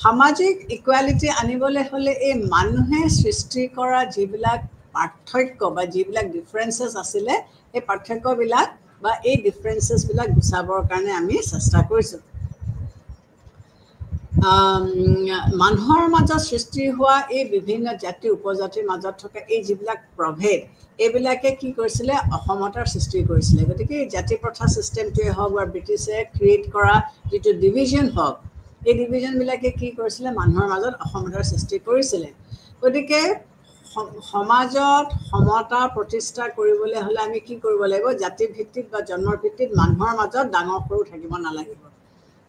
সামাজিক ইকুৱেলিটি আনিবলৈ হ'লে এই মানুহে সৃষ্টি কৰা যিবিলাক পাৰ্থক্য বা যিবিলাক ডিফাৰেঞ্চেছ আছিলে, এই পাৰ্থক্যবিলাক বা এই ডিফাৰেঞ্চেছবিলাক গুচাবৰ কাৰণে আমি চেষ্টা কৰিছোঁ। মানুহৰ মাজত সৃষ্টি হোৱা এই বিভিন্ন জাতি উপজাতিৰ মাজত থকা এই যিবিলাক প্ৰভেদ, এইবিলাকে কি কৰিছিলে, অসমতাৰ সৃষ্টি কৰিছিলে। গতিকে এই জাতি প্ৰথা ছিষ্টেমটোৱে হওক বা ব্ৰিটিছে ক্ৰিয়েট কৰা যিটো ডিভিজন হওক, এই ডিভিজনবিলাকে কি কৰিছিলে, মানুহৰ মাজত অসমতাৰ সৃষ্টি কৰিছিলে। গতিকে সমাজত সমতা প্ৰতিষ্ঠা কৰিবলৈ হ'লে আমি কি কৰিব লাগিব, জাতিৰ ভিত্তিত বা জন্মৰ ভিত্তিত মানুহৰ মাজত ডাঙৰ সৰু থাকিব নালাগিব।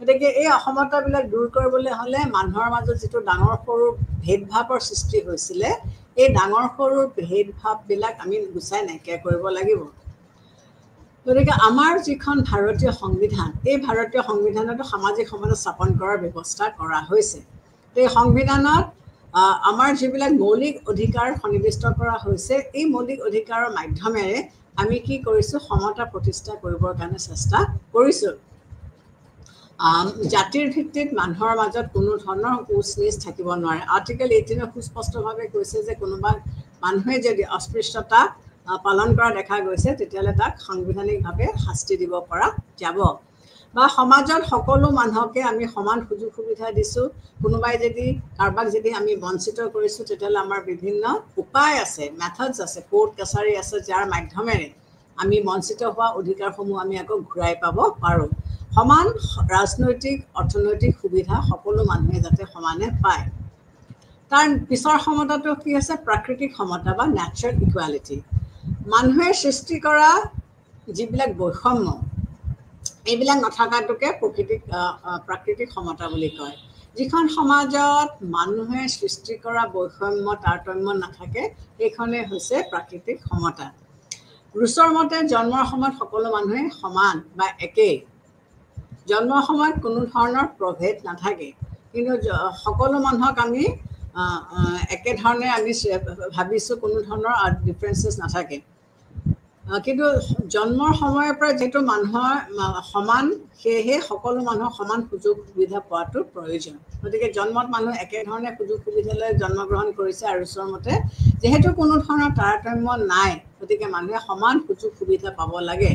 গতিকে এই অসমতাবিলাক দূৰ কৰিবলৈ হ'লে মানুহৰ মাজত যিটো ডাঙৰ সৰু ভেদভাৱৰ সৃষ্টি হৈছিলে, এই ডাঙৰ সৰু ভেদভাৱবিলাক আমি গুচাই নাইকিয়া কৰিব লাগিব। গতিকে আমাৰ যিখন ভাৰতীয় সংবিধান, এই ভাৰতীয় সংবিধানতো সামাজিক সমতা স্থাপন কৰাৰ ব্যৱস্থা কৰা হৈছে। এই সংবিধানত আমাৰ যিবিলাক মৌলিক অধিকাৰ সন্নিৱিষ্ট কৰা হৈছে, এই মৌলিক অধিকাৰৰ মাধ্যমেৰে আমি কি কৰিছোঁ, সমতা প্ৰতিষ্ঠা কৰিবৰ কাৰণে চেষ্টা কৰিছোঁ। জাতিৰ ভিত্তিত মানুহৰ মাজত কোনো ধৰণৰ উচ নিচ থাকিব নোৱাৰে। আৰ্টিকেল 18 সুস্পষ্টভাৱে কৈছে যে কোনোবা মানুহে যদি অস্পৃশ্যতা পালন কৰা দেখা গৈছে, তেতিয়াহ'লে তাক সাংবিধানিকভাৱে শাস্তি দিব পৰা যাব। বা সমাজত সকলো মানুহকে আমি সমান সুযোগ সুবিধা দিছোঁ। কোনোবাই যদি কাৰোবাক যদি আমি বঞ্চিত কৰিছোঁ, তেতিয়াহ'লে আমাৰ বিভিন্ন উপায় আছে, মেথডছ আছে, কোৰ্ট কাছাৰী আছে, যাৰ মাধ্যমেৰে আমি বঞ্চিত হোৱা অধিকাৰসমূহ আমি আকৌ ঘূৰাই পাব পাৰোঁ। সমান ৰাজনৈতিক অৰ্থনৈতিক সুবিধা সকলো মানুহে যাতে সমানে পায়। তাৰ পিছৰ সমতাটো কি আছে, প্ৰাকৃতিক সমতা বা নেচাৰেল ইকুৱেলিটি। মানুহে সৃষ্টি কৰা যিবিলাক বৈষম্য, এইবিলাক নথকাটোকে প্ৰাকৃতিক সমতা বুলি কয়। যিখন সমাজত মানুহে সৃষ্টি কৰা বৈষম্য তাৰতম্য নাথাকে, সেইখনেই হৈছে প্ৰাকৃতিক সমতা। ৰুছৰ মতে জন্মৰ সময়ত সকলো মানুহে সমান বা একেই। জন্মৰ সময়ত কোনো ধৰণৰ প্ৰভেদ নাথাকে, কিন্তু সকলো মানুহক আমি একেধৰণে আমি ভাবিছোঁ, কোনো ধৰণৰ ডিফাৰেঞ্চেছ নাথাকে। কিন্তু জন্মৰ সময়ৰ পৰা যিহেতু মানুহৰ সমান, সেয়েহে সকলো মানুহৰ সমান সুযোগ সুবিধা পোৱাটো প্ৰয়োজন। গতিকে জন্মত মানুহ একেধৰণে সুযোগ সুবিধা লৈ জন্মগ্ৰহণ কৰিছে, আৰু ৰুছৰ মতে যিহেতু কোনো ধৰণৰ তাৰতম্য নাই, গতিকে মানুহে সমান সুযোগ সুবিধা পাব লাগে।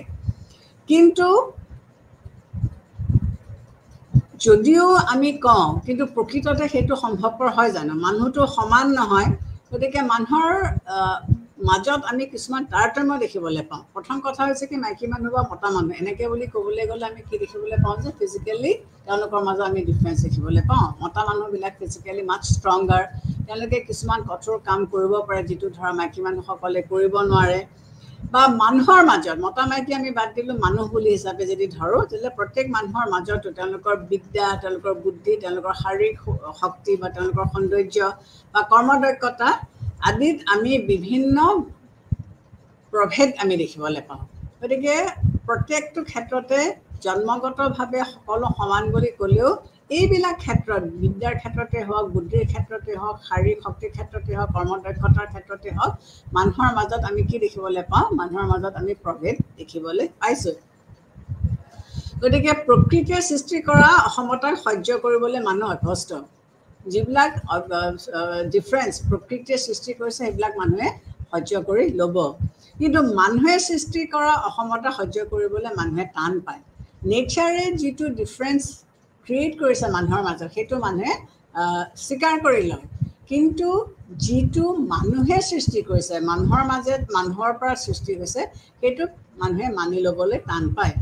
কিন্তু যদিও আমি কওঁ, কিন্তু প্ৰকৃততে সেইটো সম্ভৱপৰ হয় জানো? মানুহটো সমান নহয়। গতিকে মানুহৰ মাজত আমি কিছুমান তাৰতম্য দেখিবলৈ পাওঁ। প্ৰথম কথা হৈছে কি, মাইকী মানুহ বা মতা মানুহ এনেকৈ বুলি ক'বলৈ গ'লে আমি কি দেখিবলৈ পাওঁ যে ফিজিকেলি তেওঁলোকৰ মাজত আমি ডিফাৰেঞ্চ দেখিবলৈ পাওঁ। মতা মানুহবিলাক ফিজিকেলি মাছ ষ্ট্ৰংগাৰ, তেওঁলোকে কিছুমান কঠোৰ কাম কৰিব পাৰে, যিটো ধৰা মাইকী মানুহসকলে কৰিব নোৱাৰে। বা মানুহৰ মাজত মতা মাইকী আমি বাদ দিলোঁ, মানুহ বুলি হিচাপে যদি ধৰোঁ, তেতিয়াহ'লে প্ৰত্যেক মানুহৰ মাজতো তেওঁলোকৰ বিদ্যা, তেওঁলোকৰ বুদ্ধি, তেওঁলোকৰ শাৰীৰিক শক্তি বা তেওঁলোকৰ সৌন্দৰ্য বা কৰ্মদক্ষতা আদিত আমি বিভিন্ন প্ৰভেদ আমি দেখিবলৈ পাওঁ। গতিকে প্ৰত্যেকটো ক্ষেত্ৰতে জন্মগতভাৱে সকলো সমান বুলি ক'লেও এইবিলাক ক্ষেত্ৰত, বিদ্যাৰ ক্ষেত্ৰতে হওক, বুদ্ধিৰ ক্ষেত্ৰতে হওক, শাৰীৰিক শক্তিৰ ক্ষেত্ৰতে হওক, কৰ্মদক্ষতাৰ ক্ষেত্ৰতে হওক, মানুহৰ মাজত আমি কি দেখিবলৈ পাওঁ, মানুহৰ মাজত আমি প্ৰভেদ দেখিবলৈ পাইছোঁ। গতিকে প্ৰকৃতিয়ে সৃষ্টি কৰা অসমতাক সহ্য কৰিবলৈ মানুহ অভ্যস্ত। যিবিলাক ডিফাৰেঞ্চ প্ৰকৃতিয়ে সৃষ্টি কৰিছে, সেইবিলাক মানুহে সহ্য কৰি ল'ব। কিন্তু মানুহে সৃষ্টি কৰা অসমতা সহ্য কৰিবলৈ মানুহে টান পায়। নেচাৰে যিটো ডিফাৰেঞ্চ ক্ৰিয়েট কৰিছে মানুহৰ মাজত, সেইটো মানুহে স্বীকাৰ কৰি লয়। কিন্তু যিটো মানুহে সৃষ্টি কৰিছে, মানুহৰ মাজত মানুহৰ পৰা সৃষ্টি হৈছে, সেইটো মানুহে মানি ল'বলৈ টান পায়।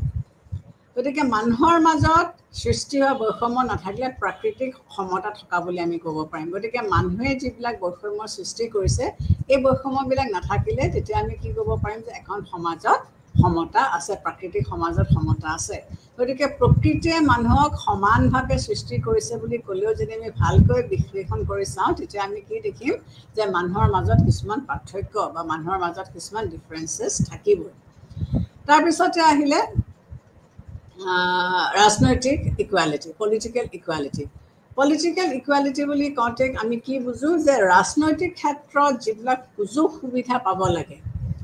গতিকে মানুহৰ মাজত সৃষ্টি হোৱা বৈষম্য নাথাকিলে প্ৰাকৃতিক সমতা থকা বুলি আমি ক'ব পাৰিম। গতিকে মানুহে যিবিলাক বৈষম্যৰ সৃষ্টি কৰিছে, এই বৈষম্যবিলাক নাথাকিলে তেতিয়া আমি কি ক'ব পাৰিম যে এখন সমাজত সমতা আছে, প্ৰাকৃতিক সমাজত সমতা আছে। গতিকে প্ৰকৃতিয়ে মানুহক সমানভাৱে সৃষ্টি কৰিছে বুলি ক'লেও যদি আমি ভালকৈ বিশ্লেষণ কৰি চাওঁ, তেতিয়া আমি কি দেখিম যে মানুহৰ মাজত কিছুমান পাৰ্থক্য বা মানুহৰ মাজত কিছুমান ডিফাৰেঞ্চেছ থাকিবই। তাৰপিছতে আহিলে ৰাজনৈতিক equality, political equality. Political equality বুলি কওঁতে আমি কি বুজোঁ যে ৰাজনৈতিক ক্ষেত্ৰত যিবিলাক সুযোগ সুবিধা পাব লাগে,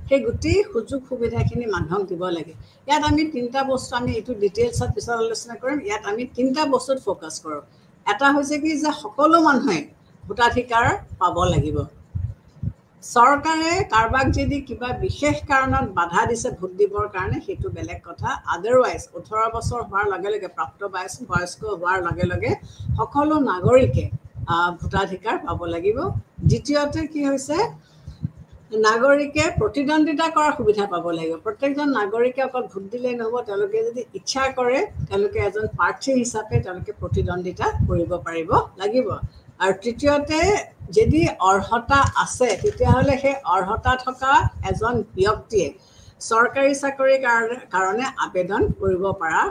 সেই গোটেই সুযোগ সুবিধাখিনি মানুহক দিব লাগে। ইয়াত আমি তিনিটা বস্তু, আমি এইটো ডিটেইলছত পিছত আলোচনা কৰিম, ইয়াত আমি তিনিটা বস্তুত ফ'কাছ কৰোঁ। এটা হৈছে কি যে সকলো মানুহে ভোটাধিকাৰ পাব লাগিব। চৰকাৰে কাৰোবাক যদি কিবা বিশেষ কাৰণত বাধা দিছে ভোট দিবৰ কাৰণে, সেইটো বেলেগ কথা। আদাৰৱাইজ 18 বছৰ হোৱাৰ লগে লগে, প্ৰাপ্তবয়স্ক হোৱাৰ লগে লগে সকলো নাগৰিকে ভোটাধিকাৰ পাব লাগিব। দ্বিতীয়তে কি হৈছে, নাগৰিকে প্ৰতিদ্বন্দ্বিতা কৰাৰ সুবিধা পাব লাগিব। প্ৰত্যেকজন নাগৰিকে অকল ভোট দিলেই নহ'ব, তেওঁলোকে যদি ইচ্ছা কৰে তেওঁলোকে এজন প্ৰাৰ্থী হিচাপে তেওঁলোকে প্ৰতিদ্বন্দ্বিতা কৰিব পাৰিব লাগিব। আৰু তৃতীয়তে, যদি অৰ্হতা আছে তেতিয়াহ'লে সেই অৰ্হতা থকা এজন ব্যক্তিয়ে চৰকাৰী চাকৰিৰ কাৰণে আবেদন কৰিব পৰা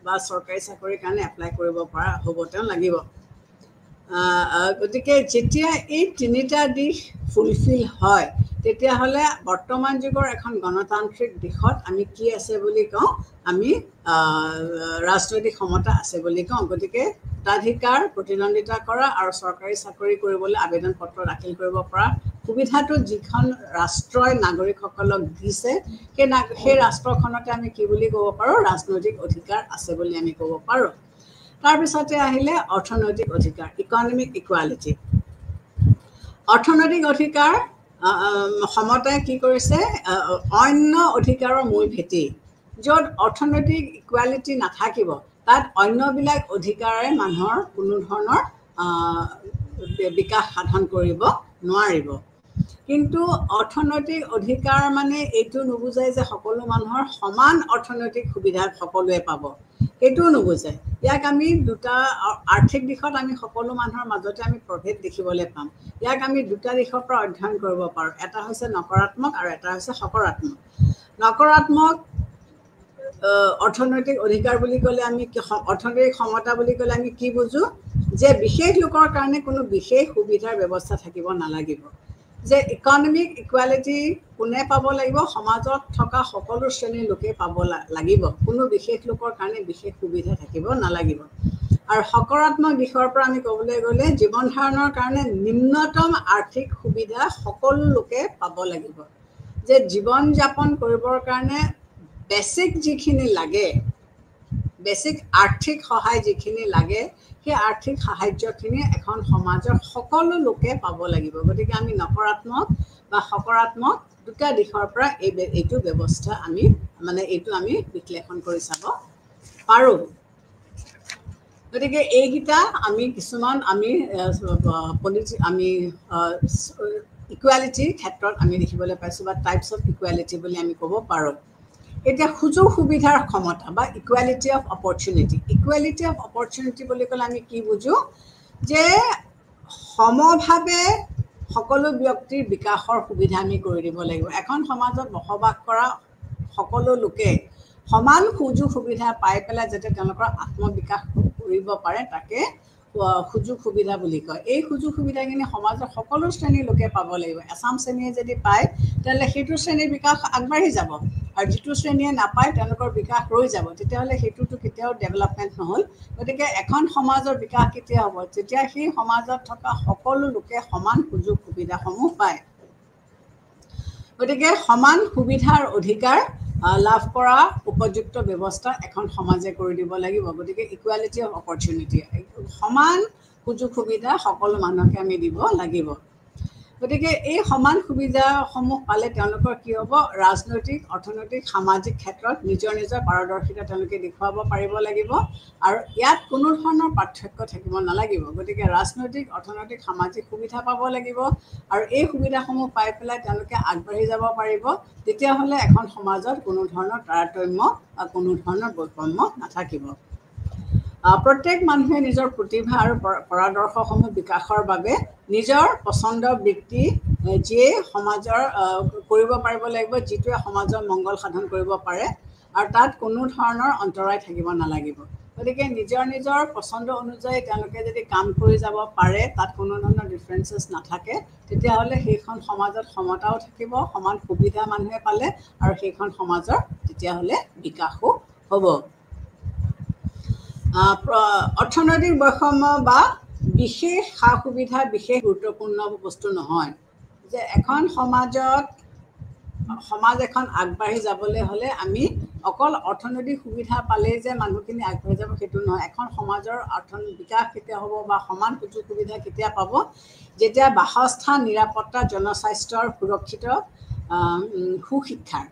বা চৰকাৰী চাকৰিৰ কাৰণে এপ্লাই কৰিব পৰা হ'ব তেওঁ লাগিব। গতিকে যেতিয়া এই তিনিটা দিশ ফুলফিল হয়, তেতিয়াহ'লে বৰ্তমান যুগৰ এখন গণতান্ত্ৰিক দিশত আমি কি আছে বুলি কওঁ, আমি ৰাজনৈতিক সমতা আছে বুলি কওঁ। গতিকে ভোটাধিকাৰ, প্ৰতিদ্বন্দ্বিতা কৰা আৰু চৰকাৰী চাকৰি কৰিবলৈ আবেদন পত্ৰ দাখিল কৰিব পৰা সুবিধাটো যিখন ৰাষ্ট্ৰই নাগৰিকসকলক দিছে, সেই ৰাষ্ট্ৰখনতে আমি কি বুলি ক'ব পাৰোঁ, ৰাজনৈতিক অধিকাৰ আছে বুলি আমি ক'ব পাৰোঁ। তাৰপিছতে আহিলে অৰ্থনৈতিক অধিকাৰ, ইকনমিক ইকুৱেলিটি। অৰ্থনৈতিক অধিকাৰ সমতাই কি কৰিছে, অন্য অধিকাৰৰ মূল ভেটি। য'ত অৰ্থনৈতিক ইকুৱেলিটি নাথাকিব, তাত অন্যবিলাক অধিকাৰে মানুহৰ কোনো ধৰণৰ বিকাশ সাধন কৰিব নোৱাৰিব। কিন্তু অৰ্থনৈতিক অধিকাৰ মানে এইটো নুবুজায় যে সকলো মানুহৰ সমান অৰ্থনৈতিক সুবিধা সকলোৱে পাব, সেইটোও নুবুজায়। ইয়াক আমি দুটা আৰ্থিক দিশত আমি সকলো মানুহৰ মাজতে আমি প্ৰভেদ দেখিবলৈ পাম। ইয়াক আমি দুটা দিশৰ পৰা অধ্যয়ন কৰিব পাৰোঁ, এটা হৈছে নকাৰাত্মক আৰু এটা হৈছে সকাৰাত্মক। নকাৰাত্মক অৰ্থনৈতিক অধিকাৰ বুলি ক'লে আমি অৰ্থনৈতিক সমতা বুলি ক'লে আমি কি বুজোঁ, যে বিশেষ লোকৰ কাৰণে কোনো বিশেষ সুবিধাৰ ব্যৱস্থা থাকিব নালাগিব। যে ইকনমিক ইকুৱেলিটি কোনে পাব লাগিব, সমাজত থকা সকলো শ্ৰেণীৰ লোকে পাব লাগিব, কোনো বিশেষ লোকৰ কাৰণে বিশেষ সুবিধা থাকিব নালাগিব। আৰু সকাৰাত্মক দিশৰ পৰা আমি ক'বলৈ গ'লে জীৱন ধাৰণৰ কাৰণে নিম্নতম আৰ্থিক সুবিধা সকলো লোকে পাব লাগিব। যে জীৱন যাপন কৰিবৰ কাৰণে বেছিক যিখিনি লাগে, বেছিক আৰ্থিক সহায় যিখিনি লাগে, সেই আৰ্থিক সাহায্যখিনি এখন সমাজৰ সকলো লোকে পাব লাগিব। গতিকে আমি নকাৰাত্মক বা সকাৰাত্মক দুটা দিশৰ পৰা এইটো ব্যৱস্থা এইটো আমি বিশ্লেষণ কৰি চাব পাৰোঁ। গতিকে এইকেইটা আমি কিছুমান ইকুৱেলিটিৰ ক্ষেত্ৰত আমি দেখিবলৈ পাইছোঁ, বা টাইপছ অফ ইকুৱেলিটি বুলি আমি ক'ব পাৰোঁ। এতিয়া সুযোগ সুবিধাৰ ক্ষমতা বা equality of opportunity. Equality of opportunity বুলি ক'লে আমি কি বুজোঁ, যে সমভাৱে সকলো ব্যক্তিৰ বিকাশৰ সুবিধা আমি কৰি দিব লাগিব। এখন সমাজত বসবাস কৰা সকলো লোকে সমান সুযোগ সুবিধা পাই পেলাই যাতে তেওঁলোকৰ আত্মবিকাশ কৰিব পাৰে, তাকে সুযোগ সুবিধা বুলি কয়। এই সুযোগ সুবিধাখিনি সমাজৰ সকলো শ্ৰেণীৰ লোকে পাব লাগিব। এচাম শ্ৰেণীয়ে যদি পায় তেতিয়াহ'লে সেইটো শ্ৰেণীৰ বিকাশ আগবাঢ়ি যাব, আৰু যিটো শ্ৰেণীয়ে নাপায় তেওঁলোকৰ বিকাশ ৰৈ যাব, তেতিয়াহ'লে সেইটোতো কেতিয়াও ডেভেলপমেণ্ট নহ'ল। গতিকে এখন সমাজৰ বিকাশ কেতিয়া হ'ব, যেতিয়া সেই সমাজত থকা সকলো লোকে সমান সুযোগ সুবিধাসমূহ পায়। গতিকে সমান সুবিধাৰ অধিকাৰ লাভ কৰা উপযুক্ত ব্যৱস্থা এখন সমাজে কৰি দিব লাগিব। গতিকে ইকুৱেলিটি অফ অপৰচুনিটি, সমান সুযোগ সুবিধা সকলো মানুহকে আমি দিব লাগিব। গতিকে এই সমান সুবিধাসমূহ পালে তেওঁলোকৰ কি হ'ব, ৰাজনৈতিক, অৰ্থনৈতিক, সামাজিক ক্ষেত্ৰত নিজৰ নিজৰ পাৰদৰ্শিতা তেওঁলোকে দেখুৱাব পাৰিব লাগিব, আৰু ইয়াত কোনো ধৰণৰ পাৰ্থক্য থাকিব নালাগিব। গতিকে ৰাজনৈতিক, অৰ্থনৈতিক, সামাজিক সুবিধা পাব লাগিব, আৰু এই সুবিধাসমূহ পাই পেলাই তেওঁলোকে আগবাঢ়ি যাব পাৰিব। তেতিয়াহ'লে এখন সমাজত কোনো ধৰণৰ তাৰতম্য বা কোনো ধৰণৰ বৈষম্য নাথাকিব। প্ৰত্যেক মানুহে নিজৰ প্ৰতিভা আৰু পৰাদৰ্শসমূহ বিকাশৰ বাবে নিজৰ পচন্দৰ বৃত্তি যিয়ে সমাজৰ কৰিব পাৰিব লাগিব, যিটোৱে সমাজৰ মংগল সাধন কৰিব পাৰে আৰু তাত কোনো ধৰণৰ অন্তৰায় থাকিব নালাগিব। গতিকে নিজৰ নিজৰ পচন্দ অনুযায়ী তেওঁলোকে যদি কাম কৰি যাব পাৰে, তাত কোনো ধৰণৰ ডিফাৰেঞ্চেছ নাথাকে, তেতিয়াহ'লে সেইখন সমাজত সমতাও থাকিব, সমান সুবিধা মানুহে পালে আৰু সেইখন সমাজৰ তেতিয়াহ'লে বিকাশো হ'ব। অৰ্থনৈতিক বৈষম্য বা বিশেষ সা সুবিধা বিশেষ গুৰুত্বপূৰ্ণ বস্তু নহয়। যে এখন সমাজ এখন আগবাঢ়ি যাবলৈ হ'লে আমি অকল অৰ্থনৈতিক সুবিধা পালেই যে মানুহখিনি আগবাঢ়ি যাব সেইটো নহয়। এখন সমাজৰ বিকাশ কেতিয়া হ'ব বা সমান সুযোগ সুবিধা কেতিয়া পাব, যেতিয়া বাসস্থান, নিৰাপত্তা, জনস্বাস্থ্যৰ সুৰক্ষিত সুশিক্ষাৰ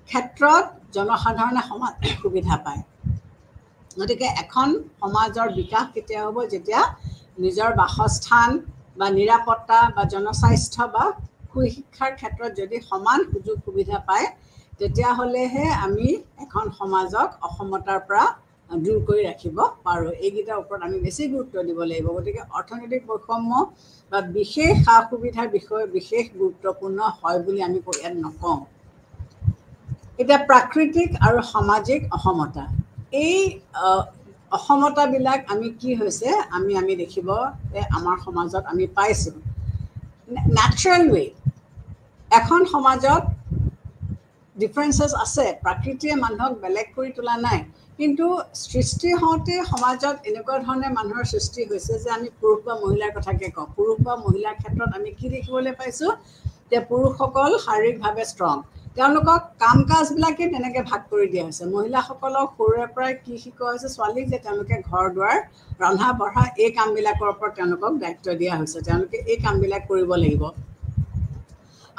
ক্ষেত্ৰত জনসাধাৰণে সমান সুবিধা পায়। গতিকে এখন সমাজৰ বিকাশ কেতিয়া হ'ব, যেতিয়া নিজৰ বাসস্থান বা নিৰাপত্তা বা জনস্বাস্থ্য বা সুশিক্ষাৰ ক্ষেত্ৰত যদি সমান সুযোগ সুবিধা পায়, তেতিয়াহ'লেহে আমি এখন সমাজক অসমতাৰ পৰা দূৰ কৰি ৰাখিব পাৰোঁ। এইকেইটাৰ ওপৰত আমি বেছি গুৰুত্ব দিব লাগিব। গতিকে অৰ্থনৈতিক বৈষম্য বা বিশেষ সা সুবিধাৰ বিষয়ে বিশেষ গুৰুত্বপূৰ্ণ হয় বুলি আমি ইয়াত নকওঁ। এতিয়া প্ৰাকৃতিক আৰু সামাজিক অসমতা, এই অসমতাবিলাক আমি কি হৈছে আমি দেখিব আমাৰ সমাজত আমি পাইছোঁ। নেচাৰেল ৱে এখন সমাজত ডিফাৰেঞ্চেছ আছে, প্ৰকৃতিয়ে মানুহক বেলেগ কৰি তোলা নাই, কিন্তু সৃষ্টি হওঁতে সমাজত এনেকুৱা ধৰণে মানুহৰ সৃষ্টি হৈছে যে আমি পুৰুষ বা মহিলাৰ কথাকে কওঁ। পুৰুষ বা মহিলাৰ ক্ষেত্ৰত আমি কি দেখিবলৈ পাইছোঁ যে পুৰুষসকল শাৰীৰিকভাৱে ষ্ট্ৰং, তেওঁলোকক কাম কাজবিলাকে তেনেকৈ ভাগ কৰি দিয়া হৈছে। মহিলাসকলক সৰুৰে পৰাই কি শিকোৱা হৈছে, ছোৱালীক যে তেওঁলোকে ঘৰ দুৱাৰ ৰন্ধা বঢ়া এই কামবিলাকৰ ওপৰত তেওঁলোকক দায়িত্ব দিয়া হৈছে, তেওঁলোকে এই কামবিলাক কৰিব লাগিব।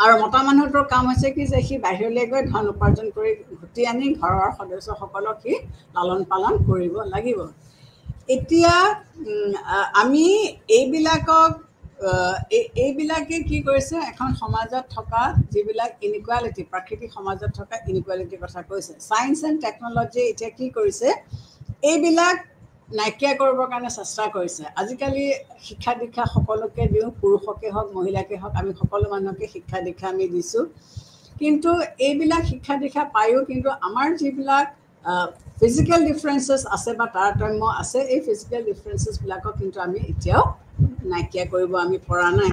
আৰু মতা মানুহটোৰ কাম হৈছে কি যে সি বাহিৰলৈ গৈ ধন উপাৰ্জন কৰি ঘটি আনি ঘৰৰ সদস্যসকলক সি লালন পালন কৰিব লাগিব। এতিয়া আমি এইবিলাকে কি কৰিছে, এখন সমাজত থকা যিবিলাক ইনইকুৱালিটি, প্ৰাকৃতিক সমাজত থকা ইনইকুৱালিটিৰ কথা কৈছে। ছায়েন্স এণ্ড টেকন'লজিয়ে এতিয়া কি কৰিছে, এইবিলাক নাইকিয়া কৰিবৰ কাৰণে চেষ্টা কৰিছে। আজিকালি শিক্ষা দীক্ষা সকলোকে দিওঁ, পুৰুষকে হওক মহিলাকে হওক, আমি সকলো মানুহকে শিক্ষা দীক্ষা আমি দিছোঁ। কিন্তু এইবিলাক শিক্ষা দীক্ষা পায়ো কিন্তু আমাৰ যিবিলাক ফিজিকেল ডিফাৰেঞ্চেছ আছে বা তাৰতম্য আছে, এই ফিজিকেল ডিফাৰেঞ্চেছবিলাকক কিন্তু আমি এতিয়াও নাইকিয়া কৰিব আমি পৰা নাই।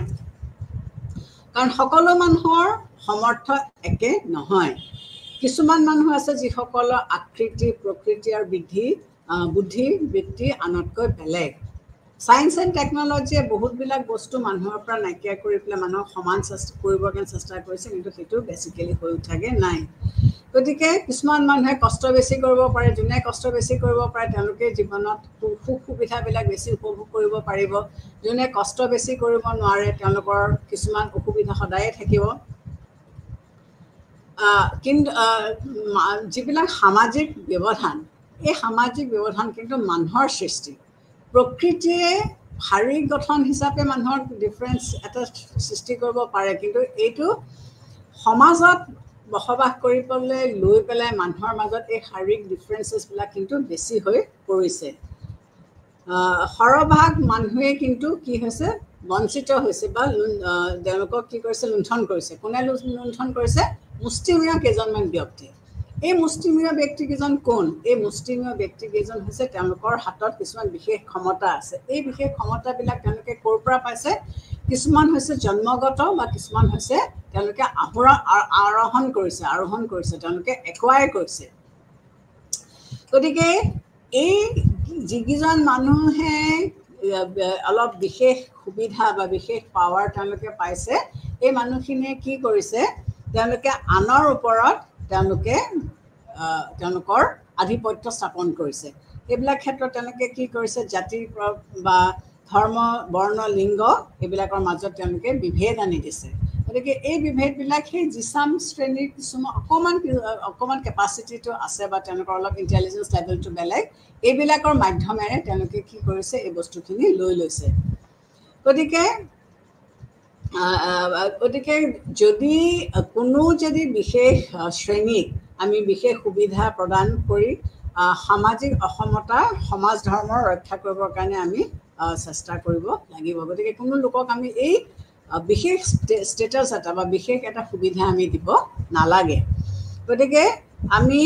কাৰণ সকলো মানুহৰ সমৰ্থ একে নহয়। কিছুমান মানুহ আছে যিসকলৰ আকৃতি, প্ৰকৃতি আৰু বুদ্ধি বৃত্তি আনতকৈ বেলেগ। ছায়েন্স এণ্ড টেকন'লজিয়ে বহুতবিলাক বস্তু মানুহৰ পৰা নাইকিয়া কৰি পেলাই মানুহক সমান কৰিবৰ কাৰণে চেষ্টা কৰিছে, কিন্তু সেইটো বেছিকেলি হৈ উঠাগে নাই। গতিকে কিছুমান মানুহে কষ্ট বেছি কৰিব পাৰে, যোনে কষ্ট বেছি কৰিব পাৰে তেওঁলোকে জীৱনত সুখ সুবিধাবিলাক বেছি উপভোগ কৰিব পাৰিব। যোনে কষ্ট বেছি কৰিব নোৱাৰে তেওঁলোকৰ কিছুমান অসুবিধা সদায়ে থাকিব। কিন্তু যিবিলাক সামাজিক ব্যৱধান, এই সামাজিক ব্যৱধান কিন্তু মানুহৰ সৃষ্টি। প্ৰকৃতিয়ে শাৰীৰিক গঠন হিচাপে মানুহৰ ডিফাৰেঞ্চ এটা সৃষ্টি কৰিব পাৰে, কিন্তু এইটো সমাজত বসবাস কৰিবলৈ লৈ পেলাই মানুহৰ মাজত এই শাৰীৰিক ডিফাৰেঞ্চেছবিলাক কিন্তু বেছি হৈ পৰিছে। সৰহভাগ মানুহে কিন্তু কি হৈছে, বঞ্চিত হৈছে বা তেওঁলোকক কি কৰিছে, লুণ্ঠন কৰিছে। কোনে লুণ্ঠন কৰিছে? মুষ্টিমেয় কেইজনমান ব্যক্তি। এই মুষ্টিমেয় ব্যক্তিকেইজন কোন? এই মুষ্টিমেয় ব্যক্তিকেইজন হৈছে তেওঁলোকৰ হাতত কিছুমান বিশেষ ক্ষমতা আছে। এই বিশেষ ক্ষমতাবিলাক তেওঁলোকে ক'ৰ পৰা পাইছে? কিছুমান হৈছে জন্মগত বা কিছুমান হৈছে তেওঁলোকে আৰোহণ কৰিছে, তেওঁলোকে একুৱায়াৰ কৰিছে। গতিকে এই যিকেইজন মানুহে অলপ বিশেষ সুবিধা বা বিশেষ পাৱাৰ তেওঁলোকে পাইছে, এই মানুহখিনিয়ে কি কৰিছে, তেওঁলোকে আনৰ ওপৰত তেওঁলোকৰ আধিপত্য স্থাপন কৰিছে। এইবিলাক ক্ষেত্ৰত তেওঁলোকে কি কৰিছে, জাতি বা ধৰ্ম, বৰ্ণ, লিংগ এইবিলাকৰ মাজত তেওঁলোকে বিভেদ আনি দিছে। গতিকে এই বিভেদবিলাক সেই যিচাম শ্ৰেণীৰ কিছুমান অকণমান কেপাচিটিটো আছে বা তেওঁলোকৰ অলপ ইণ্টেলিজেঞ্চ লেভেলটো বেলেগ, এইবিলাকৰ মাধ্যমেৰে তেওঁলোকে কি কৰিছে, এই বস্তুখিনি লৈ লৈছে। গতিকে যদি বিশেষ শ্ৰেণীক আমি বিশেষ সুবিধা প্ৰদান কৰি সামাজিক অসমতা, সমাজ ধৰ্মৰ ৰক্ষা কৰিবৰ কাৰণে আমি চেষ্টা কৰিব লাগিব। গতিকে কোনো লোকক আমি এই বিশেষ ষ্টেটাছ এটা বা বিশেষ এটা সুবিধা আমি দিব নালাগে গতিকে আমি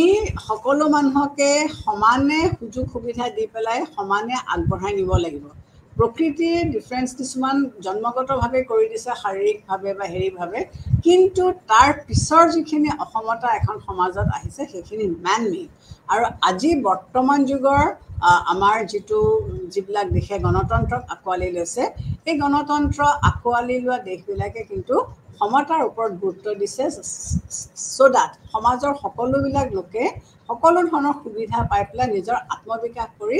সকলো মানুহকে সমানে সুযোগ সুবিধা দি পেলাই সমানে আগবঢ়াই নিব লাগিব প্ৰকৃতিয়ে ডিফাৰেন্স কিছুমান জন্মগতভাৱে কৰি দিছে শাৰীৰিকভাৱে বা হেৰিভাৱে কিন্তু তাৰ পিছৰ যিখিনি অসমতা এখন সমাজত আহিছে সেইখিনি মেন মেড আৰু আজি বৰ্তমান যুগৰ আমাৰ যিবিলাক দেশে গণতন্ত্ৰক আঁকোৱালি লৈছে এই গণতন্ত্ৰ আঁকোৱালি লোৱা দেশবিলাকে কিন্তু সমতাৰ ওপৰত গুৰুত্ব দিছে so that সমাজৰ সকলোবিলাক লোকে সকলো ধৰণৰ সুবিধা পাই পেলাই নিজৰ আত্মবিকাশ কৰি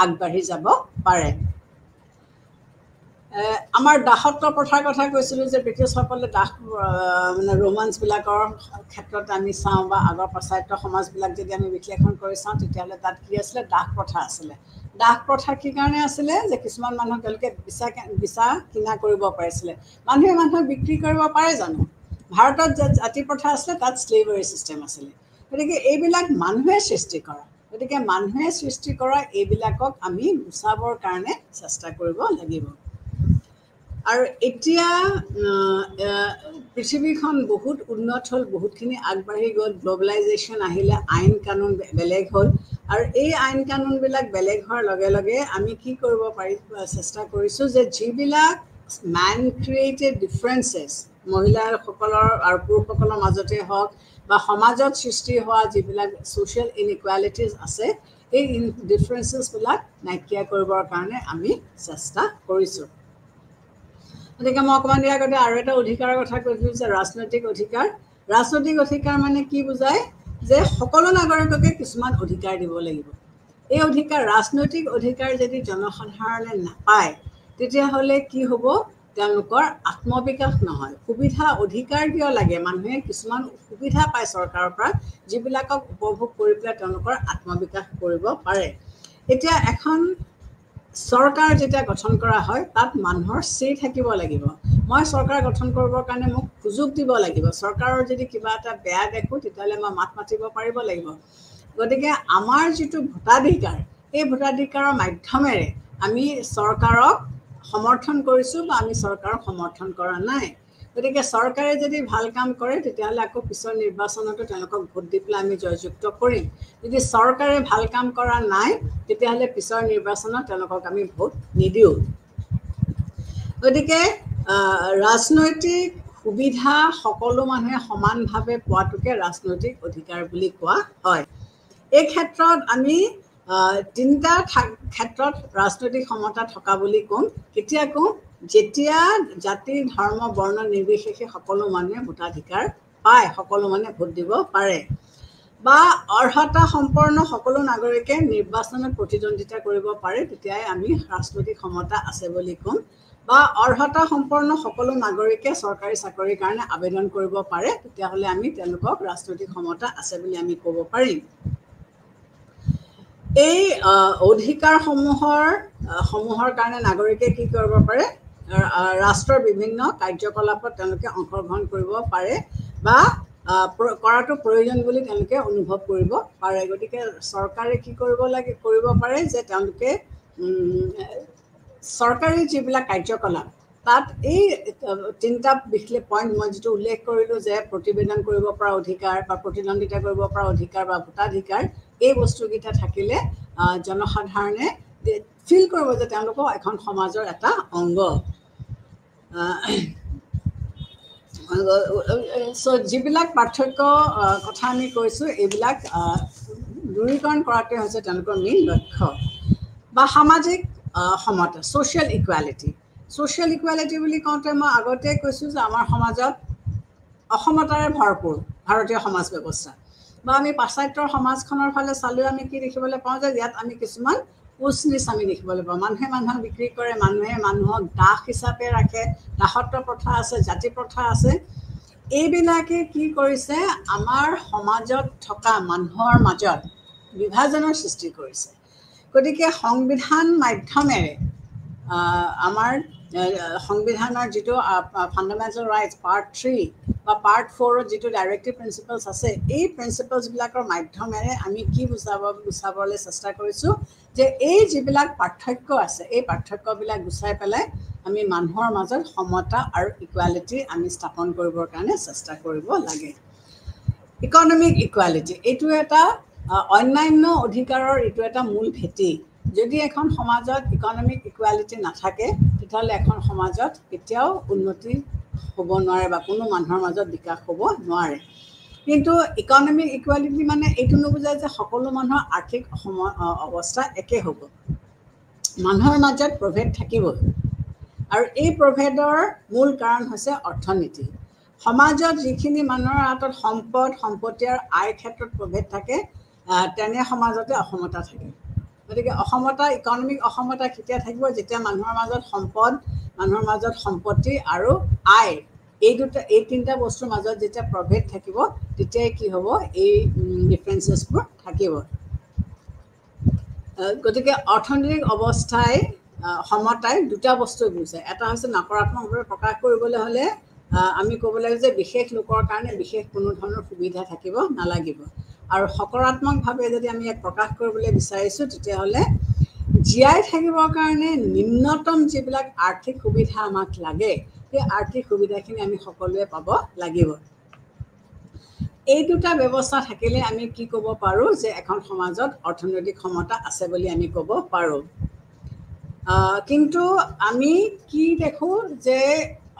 আগবাঢ়ি যাব পাৰে আমাৰ দাসত্ব প্ৰথাৰ কথা কৈছিলোঁ যে ব্ৰিটিছসকলে দাস মানে ৰোমান্সবিলাকৰ ক্ষেত্ৰত আমি চাওঁ বা আগৰ পাশ্চাত্য সমাজবিলাক যদি আমি বিশ্লেষণ কৰি চাওঁ তেতিয়াহ'লে তাত কি আছিলে দাস প্ৰথা আছিলে দাস প্ৰথা কি কাৰণে আছিলে যে কিছুমান মানুহক তেওঁলোকে বিচা কিনা কৰিব পাৰিছিলে মানুহে মানুহক বিক্ৰী কৰিব পাৰে জানো ভাৰতত জাতি প্ৰথা আছিলে তাত স্লেভাৰী ছিষ্টেম আছিলে গতিকে এইবিলাক মানুহে সৃষ্টি কৰা গতিকে মানুহে সৃষ্টি কৰা এইবিলাকক আমি গুচাবৰ কাৰণে চেষ্টা কৰিব লাগিব আৰু এতিয়া পৃথিৱীখন বহুত উন্নত হ'ল বহুতখিনি আগবাঢ়ি গ'ল গ্ল'বেলাইজেশ্যন আহিলে আইন কানুন বেলেগ হ'ল আৰু এই আইন কানুনবিলাক বেলেগ হোৱাৰ লগে লগে আমি কি কৰিব চেষ্টা কৰিছোঁ যে যিবিলাক ম্যান ক্ৰিয়েটেড ডিফাৰেন্সেছ মহিলাসকলৰ আৰু পুৰুষসকলৰ মাজতে হওক বা সমাজত সৃষ্টি হোৱা যিবিলাক ছ'চিয়েল ইনইকুৱালিটিজ আছে এই ডিফাৰেন্সেছবিলাক নাইকিয়া কৰিবৰ কাৰণে আমি চেষ্টা কৰিছোঁ গতিকে মই অকণমান দিয়াৰ আগতে আৰু এটা অধিকাৰৰ কথা কৈছিলোঁ যে ৰাজনৈতিক অধিকাৰ মানে কি বুজায় যে সকলো নাগৰিককে কিছুমান অধিকাৰ দিব লাগিব এই অধিকাৰ ৰাজনৈতিক অধিকাৰ যদি জনসাধাৰণে নাপায় তেতিয়াহ'লে কি হ'ব তেওঁলোকৰ আত্মবিকাশ নহয় সুবিধা অধিকাৰ কিয় লাগে মানুহে কিছুমান সুবিধা পায় চৰকাৰৰ পৰা যিবিলাকক উপভোগ কৰি পেলাই তেওঁলোকৰ আত্মবিকাশ কৰিব পাৰে এতিয়া এখন চৰকাৰ যেতিয়া গঠন কৰা হয় তাত মানুহৰ সেই থাকিব লাগিব মই চৰকাৰ গঠন কৰিবৰ কাৰণে মোক সুযোগ দিব লাগিব চৰকাৰৰ যদি কিবা এটা বেয়া দেখোঁ তেতিয়াহ'লে মই মাত মাতিব পাৰিব লাগিব গতিকে আমাৰ যিটো ভোটাধিকাৰ এই ভোটাধিকাৰৰ মাধ্যমেৰে আমি চৰকাৰক সমৰ্থন কৰিছোঁ বা আমি চৰকাৰক সমৰ্থন কৰা নাই গতিকে চৰকাৰে যদি ভাল কাম কৰে তেতিয়াহ'লে আকৌ পিছৰ নিৰ্বাচনতো তেওঁলোকক ভোট দি পেলাই আমি জয়যুক্ত কৰিম যদি চৰকাৰে ভাল কাম কৰা নাই তেতিয়াহ'লে পিছৰ নিৰ্বাচনত তেওঁলোকক আমি ভোট নিদিওঁ গতিকে ৰাজনৈতিক সুবিধা সকলো মানুহে সমানভাৱে পোৱাটোকে ৰাজনৈতিক অধিকাৰ বুলি কোৱা হয় এই ক্ষেত্ৰত আমি তিনিটা ক্ষেত্ৰত ৰাজনৈতিক সমতা থকা বুলি ক'ম কেতিয়া ক'ম যেতিয়া জাতি ধৰ্ম বৰ্ণ নিৰ্বিশেষে সকলো মানুহে ভোটাধিকাৰ পায় সকলো মানুহে ভোট দিব পাৰে বা অৰ্হতা সম্পন্ন সকলো নাগৰিকে নিৰ্বাচনত প্ৰতিদ্বন্দ্বিতা কৰিব পাৰে তেতিয়াই আমি ৰাজনৈতিক সমতা আছে বুলি ক'ম বা অৰ্হতা সম্পন্ন সকলো নাগৰিকে চৰকাৰী চাকৰিৰ কাৰণে আবেদন কৰিব পাৰে তেতিয়াহ'লে আমি তেওঁলোকক ৰাজনৈতিক সমতা আছে বুলি আমি ক'ব পাৰিম এই অধিকাৰসমূহৰ কাৰণে নাগৰিকে কি কৰিব পাৰে ৰাষ্ট্ৰৰ বিভিন্ন কাৰ্যকলাপত তেওঁলোকে অংশগ্ৰহণ কৰিব পাৰে বা কৰাটো প্ৰয়োজন বুলি তেওঁলোকে অনুভৱ কৰিব পাৰে গতিকে চৰকাৰে কি কৰিব পাৰে যে তেওঁলোকে চৰকাৰী যিবিলাক কাৰ্যকলাপ তাত এই তিনিটা বিশেষ পইণ্ট মই যিটো উল্লেখ কৰিলোঁ যে প্ৰতিবেদন কৰিব পৰা অধিকাৰ বা প্ৰতিদ্বন্দ্বিতা কৰিব পৰা অধিকাৰ বা ভোটাধিকাৰ এই বস্তুকেইটা থাকিলে জনসাধাৰণে ফিল কৰিব যে তেওঁলোকৰ এখন সমাজৰ এটা অংগ যিবিলাক পাৰ্থক্য কথা আমি কৈছোঁ এইবিলাক দূৰীকৰণ কৰাটোৱে হৈছে তেওঁলোকৰ মেইন লক্ষ্য বা সামাজিক সমতা ছ'চিয়েল ইকুৱেলিটি বুলি কওঁতে মই আগতে কৈছোঁ যে আমাৰ সমাজত অসমতাৰে ভৰপূৰ ভাৰতীয় সমাজ ব্যৱস্থা বা আমি পাশ্চাত্যৰ সমাজখনৰ ফালে চালেও আমি কি দেখিবলৈ পাওঁ যে ইয়াত আমি কিছুমান উচ নিচ আমি দেখিবলৈ পাওঁ মানুহে মানুহক বিক্ৰী কৰে মানুহে মানুহক দাস হিচাপে ৰাখে দাসত্ব প্ৰথা আছে জাতি প্ৰথা আছে এইবিলাকে কি কৰিছে আমাৰ সমাজত থকা মানুহৰ মাজত বিভাজনৰ সৃষ্টি কৰিছে গতিকে সংবিধান মাধ্যমেৰে আমাৰ সংবিধানৰ যিটো ফাণ্ডামেণ্টেল ৰাইটছ পাৰ্ট 3 বা পাৰ্ট 4ত যিটো ডাইৰেক্টিভ প্ৰিন্সিপালছ আছে এই প্ৰিন্সিপালছবিলাকৰ মাধ্যমেৰে আমি কি গুচাবলৈ চেষ্টা কৰিছোঁ যে এই যিবিলাক পাৰ্থক্য আছে এই পাৰ্থক্যবিলাক গুচাই পেলাই আমি মানুহৰ মাজত সমতা আৰু ইকুৱালিটি আমি স্থাপন কৰিবৰ কাৰণে চেষ্টা কৰিব লাগে ইকনমিক ইকুৱালিটি এইটো এটা অন্যান্য অধিকাৰৰ এইটো এটা মূল ভেটি যদি এখন সমাজত ইকনমিক ইকুৱালিটি নাথাকে তেতিয়াহ'লে এখন সমাজত কেতিয়াও উন্নতি হ'ব নোৱাৰে বা কোনো মানুহৰ মাজত বিকাশ হ'ব নোৱাৰে কিন্তু ইকনমিক ইকুৱালিটি মানে এইটো নুবুজায় যে সকলো মানুহৰ আৰ্থিক অৱস্থা একে হ'ব মানুহৰ মাজত প্ৰভেদ থাকিব আৰু এই প্ৰভেদৰ মূল কাৰণ হৈছে অৰ্থনীতি সমাজত যিখিনি মানুহৰ হাতত সম্পদ সম্পত্তি আৰু আয় ক্ষেত্ৰত প্ৰভেদ থাকে তেনে সমাজতে অসমতা থাকে গতিকে অসমতা ইকনমিক অসমতা কেতিয়া থাকিব যেতিয়া মানুহৰ মাজত সম্পদ মানুহৰ মাজত সম্পত্তি আৰু আয় এই তিনিটা বস্তুৰ মাজত যেতিয়া প্ৰভেদ থাকিব তেতিয়াই কি হ'ব এই ডিফাৰেঞ্চেছবোৰ থাকিব গতিকে অৰ্থনৈতিক অৱস্থাই সমতাই দুটা বস্তু বুজায় এটা হৈছে নকাৰাত্মকভাৱে প্ৰকাশ কৰিবলৈ হ'লে আমি ক'ব লাগে যে বিশেষ লোকৰ কাৰণে বিশেষ কোনো ধৰণৰ সুবিধা থাকিব নালাগিব আৰু সকাৰাত্মকভাৱে যদি আমি ইয়াক প্ৰকাশ কৰিবলৈ বিচাৰিছোঁ তেতিয়াহ'লে জীয়াই থাকিবৰ কাৰণে নিম্নতম যিবিলাক আৰ্থিক সুবিধা আমাক লাগে সেই আৰ্থিক সুবিধাখিনি আমি সকলোৱে পাব লাগিব এই দুটা ব্যৱস্থা থাকিলে আমি কি ক'ব পাৰোঁ যে এখন সমাজত অৰ্থনৈতিক সমতা আছে বুলি আমি ক'ব পাৰোঁ কিন্তু আমি কি দেখোঁ যে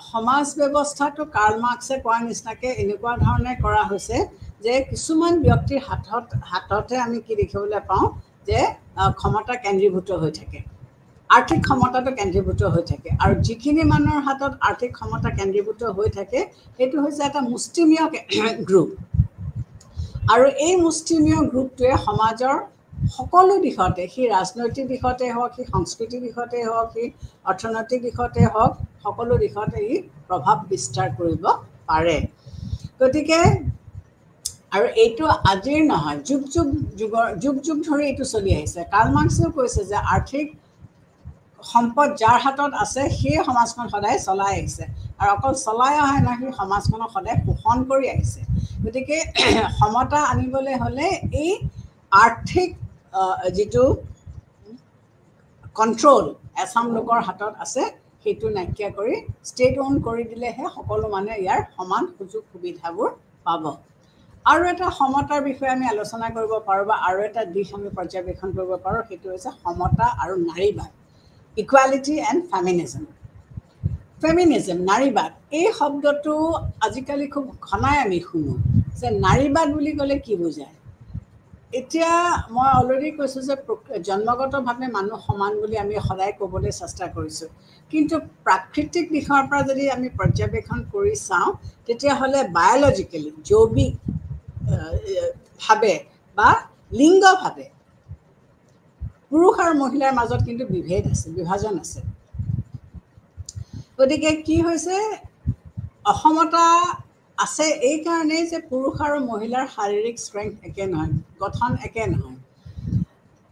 সমাজ ব্যৱস্থাটো কাৰ্ল মাৰ্ক্সে কোৱাৰ নিচিনাকৈ এনেকুৱা ধৰণে কৰা হৈছে যে কিছুমান ব্যক্তিৰ হাততে আমি কি দেখিবলৈ পাওঁ যে ক্ষমতা কেন্দ্ৰীভূত হৈ থাকে আৰ্থিক ক্ষমতাটো কেন্দ্ৰীভূত হৈ থাকে আৰু যিখিনি মানুহৰ হাতত আৰ্থিক ক্ষমতা কেন্দ্ৰীভূত হৈ থাকে সেইটো হৈছে এটা মুষ্টিমীয় গ্ৰুপ আৰু এই মুষ্টিমীয় গ্ৰুপটোৱে সমাজৰ সকলো দিশতে সি ৰাজনৈতিক দিশতে হওক সি সংস্কৃতিক দিশতে হওক সি অৰ্থনৈতিক দিশতে হওক সকলো দিশতে ই প্ৰভাৱ বিস্তাৰ কৰিব পাৰে গতিকে আৰু এইটো আজিৰ নহয় যুগ ধৰি এইটো চলি আহিছে কাৰ্ল মাৰ্ক্সেও কৈছে যে আৰ্থিক সম্পদ যাৰ হাতত আছে সেই সমাজখন সদায় চলাই আহিছে আৰু অকল চলাই অহাই নহয় সেই সমাজখনক সদায় শোষণ কৰি আহিছে গতিকে সমতা আনিবলৈ হ'লে এই আৰ্থিক যিটো কণ্ট্ৰল এচাম লোকৰ হাতত আছে সেইটো নাইকিয়া কৰি ষ্টেট অন কৰি দিলেহে সকলো মানুহে ইয়াৰ সমান সুযোগ সুবিধাবোৰ পাব আৰু এটা সমতাৰ বিষয়ে আমি আলোচনা কৰিব পাৰোঁ বা আৰু এটা দিশ আমি পৰ্যবেক্ষণ কৰিব পাৰোঁ সেইটো হৈছে সমতা আৰু নাৰীবাদ ইকুৱালিটি এণ্ড ফেমিনিজম নাৰীবাদ এই শব্দটো আজিকালি খুব ঘনাই আমি শুনো যে নাৰীবাদ বুলি ক'লে কি বুজায় এতিয়া মই অলৰেডি কৈছোঁ যে জন্মগতভাৱে মানুহ সমান বুলি আমি সদায় ক'বলৈ চেষ্টা কৰিছোঁ কিন্তু প্ৰাকৃতিক দিশৰ পৰা যদি আমি পৰ্যবেক্ষণ কৰি চাওঁ তেতিয়াহ'লে বায়'লজিকেলি জৈৱিকভাৱে বা লিংগভাৱে পুৰুষ আৰু মহিলাৰ মাজত কিন্তু বিভাজন আছে গতিকে কি হৈছে অসমতা আছে এই কাৰণেই যে পুৰুষ আৰু মহিলাৰ শাৰীৰিক ষ্ট্ৰেংথ একে নহয় গঠন একে নহয়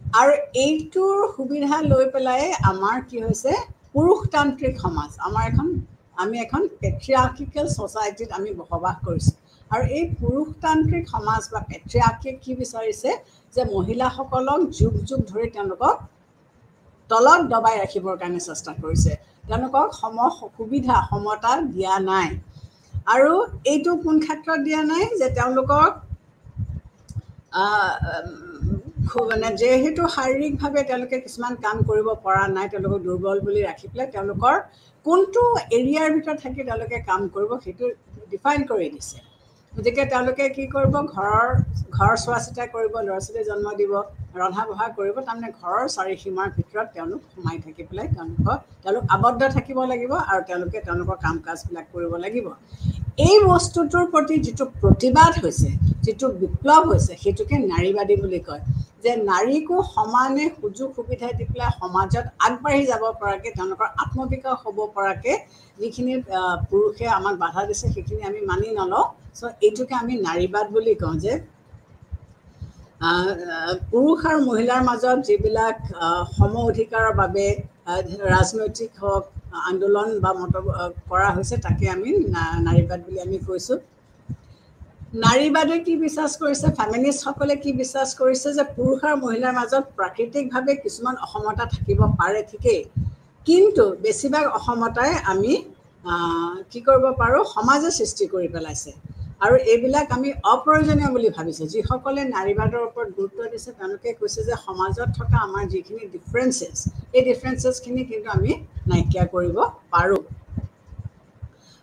আৰু এইটোৰ সুবিধা লৈ পেলাই আমাৰ কি হৈছে পুৰুষতান্ত্ৰিক সমাজ আমি এখন পেট্ৰিয়াৰ্কিকেল ছ'চাইটিত আমি বসবাস কৰিছোঁ আৰু এই পুৰুষতান্ত্ৰিক সমাজ বা পেট্ৰিয়াৰ্কিয়ে কি বিচাৰিছে যে মহিলাসকলক যুগ ধৰি তেওঁলোকক তলত দবাই ৰাখিবৰ কাৰণে চেষ্টা কৰিছে তেওঁলোকক সুবিধা সমতা দিয়া নাই আৰু এইটো কোন ক্ষেত্ৰত দিয়া নাই যে তেওঁলোকক মানে যেহেতু শাৰীৰিকভাৱে তেওঁলোকে কিছুমান কাম কৰিব পৰা নাই তেওঁলোকক দুৰ্বল বুলি ৰাখি পেলাই তেওঁলোকৰ কোনটো এৰিয়াৰ ভিতৰত থাকি তেওঁলোকে কাম কৰিব সেইটো ডিফাইন কৰি দিছে গতিকে তেওঁলোকে কি কৰিব ঘৰ চোৱা চিতা কৰিব ল'ৰা ছোৱালী জন্ম দিব ৰন্ধা বঢ়া কৰিব তাৰমানে ঘৰৰ চাৰিসীমাৰ ভিতৰত তেওঁলোক সোমাই থাকি পেলাই তেওঁলোক আবদ্ধ থাকিব লাগিব আৰু তেওঁলোকে তেওঁলোকৰ কাম কাজবিলাক কৰিব লাগিব এই বস্তুটোৰ প্ৰতি যিটো প্ৰতিবাদ হৈছে যিটো বিপ্লৱ হৈছে সেইটোকে নাৰীবাদী বুলি কয় যে নাৰীকো সমানে সুযোগ সুবিধা দি পেলাই সমাজত আগবাঢ়ি যাব পৰাকৈ তেওঁলোকৰ আত্মবিকাশ হ'ব পৰাকৈ যিখিনি পুৰুষে আমাক বাধা দিছে সেইখিনি আমি মানি নলওঁ চ' এইটোকে আমি নাৰীবাদ বুলি কওঁ যে পুৰুষ আৰু মহিলাৰ মাজত যিবিলাক সম অধিকাৰৰ বাবে ৰাজনৈতিক হওক আন্দোলন বা কৰা হৈছে তাকে আমি নাৰীবাদ বুলি আমি কৈছোঁ নাৰীবাদে কি বিশ্বাস কৰিছে ফেমিনিষ্টসকলে কি বিশ্বাস কৰিছে যে পুৰুষ আৰু মহিলাৰ মাজত প্ৰাকৃতিকভাৱে কিছুমান অসমতা থাকিব পাৰে ঠিকেই কিন্তু বেছিভাগ অসমতাই আমি কি কৰিব পাৰোঁ সমাজে সৃষ্টি কৰি পেলাইছে আৰু এইবিলাক আমি অপ্ৰয়োজনীয় বুলি ভাবিছোঁ যিসকলে নাৰীবাদৰ ওপৰত গুৰুত্ব দিছে তেওঁলোকে কৈছে যে সমাজত থকা আমাৰ যিখিনি ডিফাৰেঞ্চেছ এই ডিফাৰেঞ্চেছখিনি কিন্তু আমি নাইকিয়া কৰিব পাৰোঁ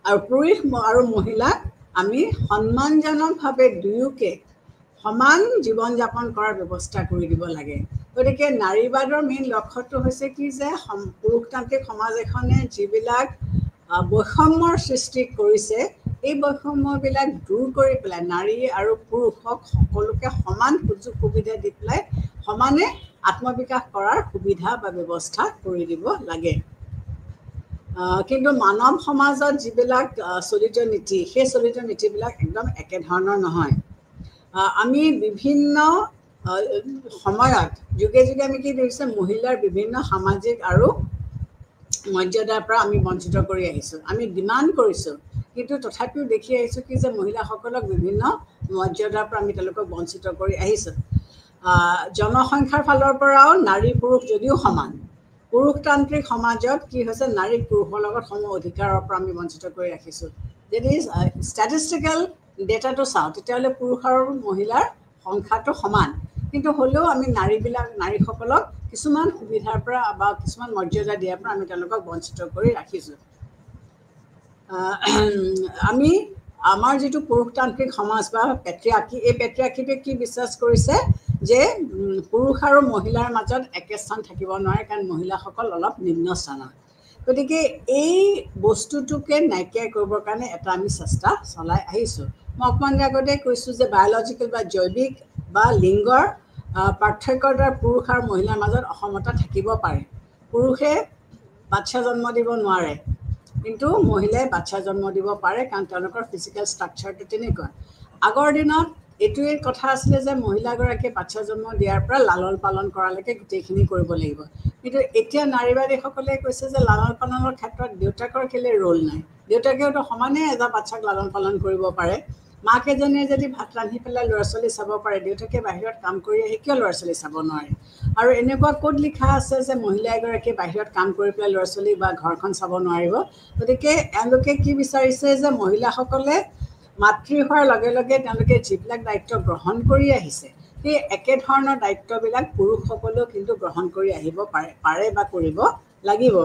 আৰু পুৰুষ আৰু মহিলাক আমি সন্মানজনকভাৱে দুয়োকে সমান জীৱন যাপন কৰাৰ ব্যৱস্থা কৰি দিব লাগে গতিকে নাৰীবাদৰ মেইন লক্ষ্যটো হৈছে কি যে পুৰুষতান্ত্ৰিক সমাজ এখনে যিবিলাক বৈষম্যৰ সৃষ্টি কৰিছে এই বৈষম্যবিলাক দূৰ কৰি পেলাই নাৰী আৰু পুৰুষক সকলোকে সমান সুযোগ সুবিধা দি পেলাই সমানে আত্মবিকাশ কৰাৰ সুবিধা বা ব্যৱস্থা কৰি দিব লাগে কিন্তু মানৱ সমাজত যিবিলাক চলিত নীতি সেই চলিত নীতিবিলাক একদম একেধৰণৰ নহয় আমি বিভিন্ন সময়ত যুগে যুগে আমি কি দেখিছে মহিলাৰ বিভিন্ন সামাজিক আৰু মৰ্যাদাৰ পৰা আমি বঞ্চিত কৰি আহিছোঁ আমি ডিমাণ্ড কৰিছোঁ কিন্তু তথাপিও দেখি আহিছোঁ কি যে মহিলাসকলক বিভিন্ন মৰ্যাদাৰ পৰা আমি তেওঁলোকক বঞ্চিত কৰি আহিছোঁ জনসংখ্যাৰ ফালৰ পৰাও নাৰী পুৰুষ যদিও সমান পুৰুষতান্ত্ৰিক সমাজত কি হৈছে নাৰী পুৰুষৰ লগত সম অধিকাৰৰ পৰা আমি বঞ্চিত কৰি ৰাখিছোঁ যদি ষ্টেটিষ্টিকেল ডেটাটো চাওঁ তেতিয়াহ'লে পুৰুষ আৰু মহিলাৰ সংখ্যাটো সমান কিন্তু হ'লেও আমি নাৰীসকলক কিছুমান সুবিধাৰ পৰা বা কিছুমান মৰ্যাদা দিয়াৰ পৰা আমি তেওঁলোকক বঞ্চিত কৰি ৰাখিছোঁ আমি আমাৰ যিটো পুৰুষতান্ত্ৰিক সমাজ বা পেট্ৰিয়াৰ্কি এই পেট্ৰিয়াৰ্কিটোৱে কি বিশ্বাস কৰিছে যে পুৰুষ আৰু মহিলাৰ মাজত একে স্থান থাকিব নোৱাৰে কাৰণ মহিলাসকল অলপ নিম্ন স্থানৰ গতিকে এই বস্তুটোকে নাইকিয়া কৰিবৰ কাৰণে এটা আমি চেষ্টা চলাই আহিছোঁ মই অকণমান আগতে কৈছোঁ যে বায়'লজিকেল বা জৈৱিক বা লিংগৰ পাৰ্থক্যৰ দ্বাৰা পুৰুষ আৰু মহিলাৰ মাজত অসমতা থাকিব পাৰে পুৰুষে বাচ্ছা জন্ম দিব নোৱাৰে কিন্তু মহিলাই বাচ্ছা জন্ম দিব পাৰে কাৰণ তেওঁলোকৰ ফিজিকেল ষ্ট্ৰাকচাৰটো তেনেকুৱা আগৰ দিনত এইটোৱেই কথা আছিলে যে মহিলাগৰাকীয়ে বাচ্ছা জন্ম দিয়াৰ পৰা লালন পালন কৰালৈকে গোটেইখিনি কৰিব লাগিব কিন্তু এতিয়া নাৰীবাদীসকলে কৈছে যে লালন পালনৰ ক্ষেত্ৰত দেউতাকৰ কেলে ৰোল নাই দেউতাকেওতো সমানে এটা বাচ্চাক লালন পালন কৰিব পাৰে মাক এজনীয়ে যদি ভাত ৰান্ধি পেলাই ল'ৰা ছোৱালী চাব পাৰে দেউতাকে বাহিৰত কাম কৰি আহি কিয় ল'ৰা ছোৱালী চাব নোৱাৰে আৰু এনেকুৱা ক'ত লিখা আছে যে মহিলা এগৰাকীয়ে বাহিৰত কাম কৰি পেলাই ল'ৰা ছোৱালী বা ঘৰখন চাব নোৱাৰিব গতিকে এওঁলোকে কি বিচাৰিছে যে মহিলাসকলে মাতৃ হোৱাৰ লগে লগে তেওঁলোকে যিবিলাক দায়িত্ব গ্ৰহণ কৰি আহিছে সেই একেধৰণৰ দায়িত্ববিলাক পুৰুষসকলেও কিন্তু গ্ৰহণ কৰি আহিব পাৰে বা কৰিব লাগিব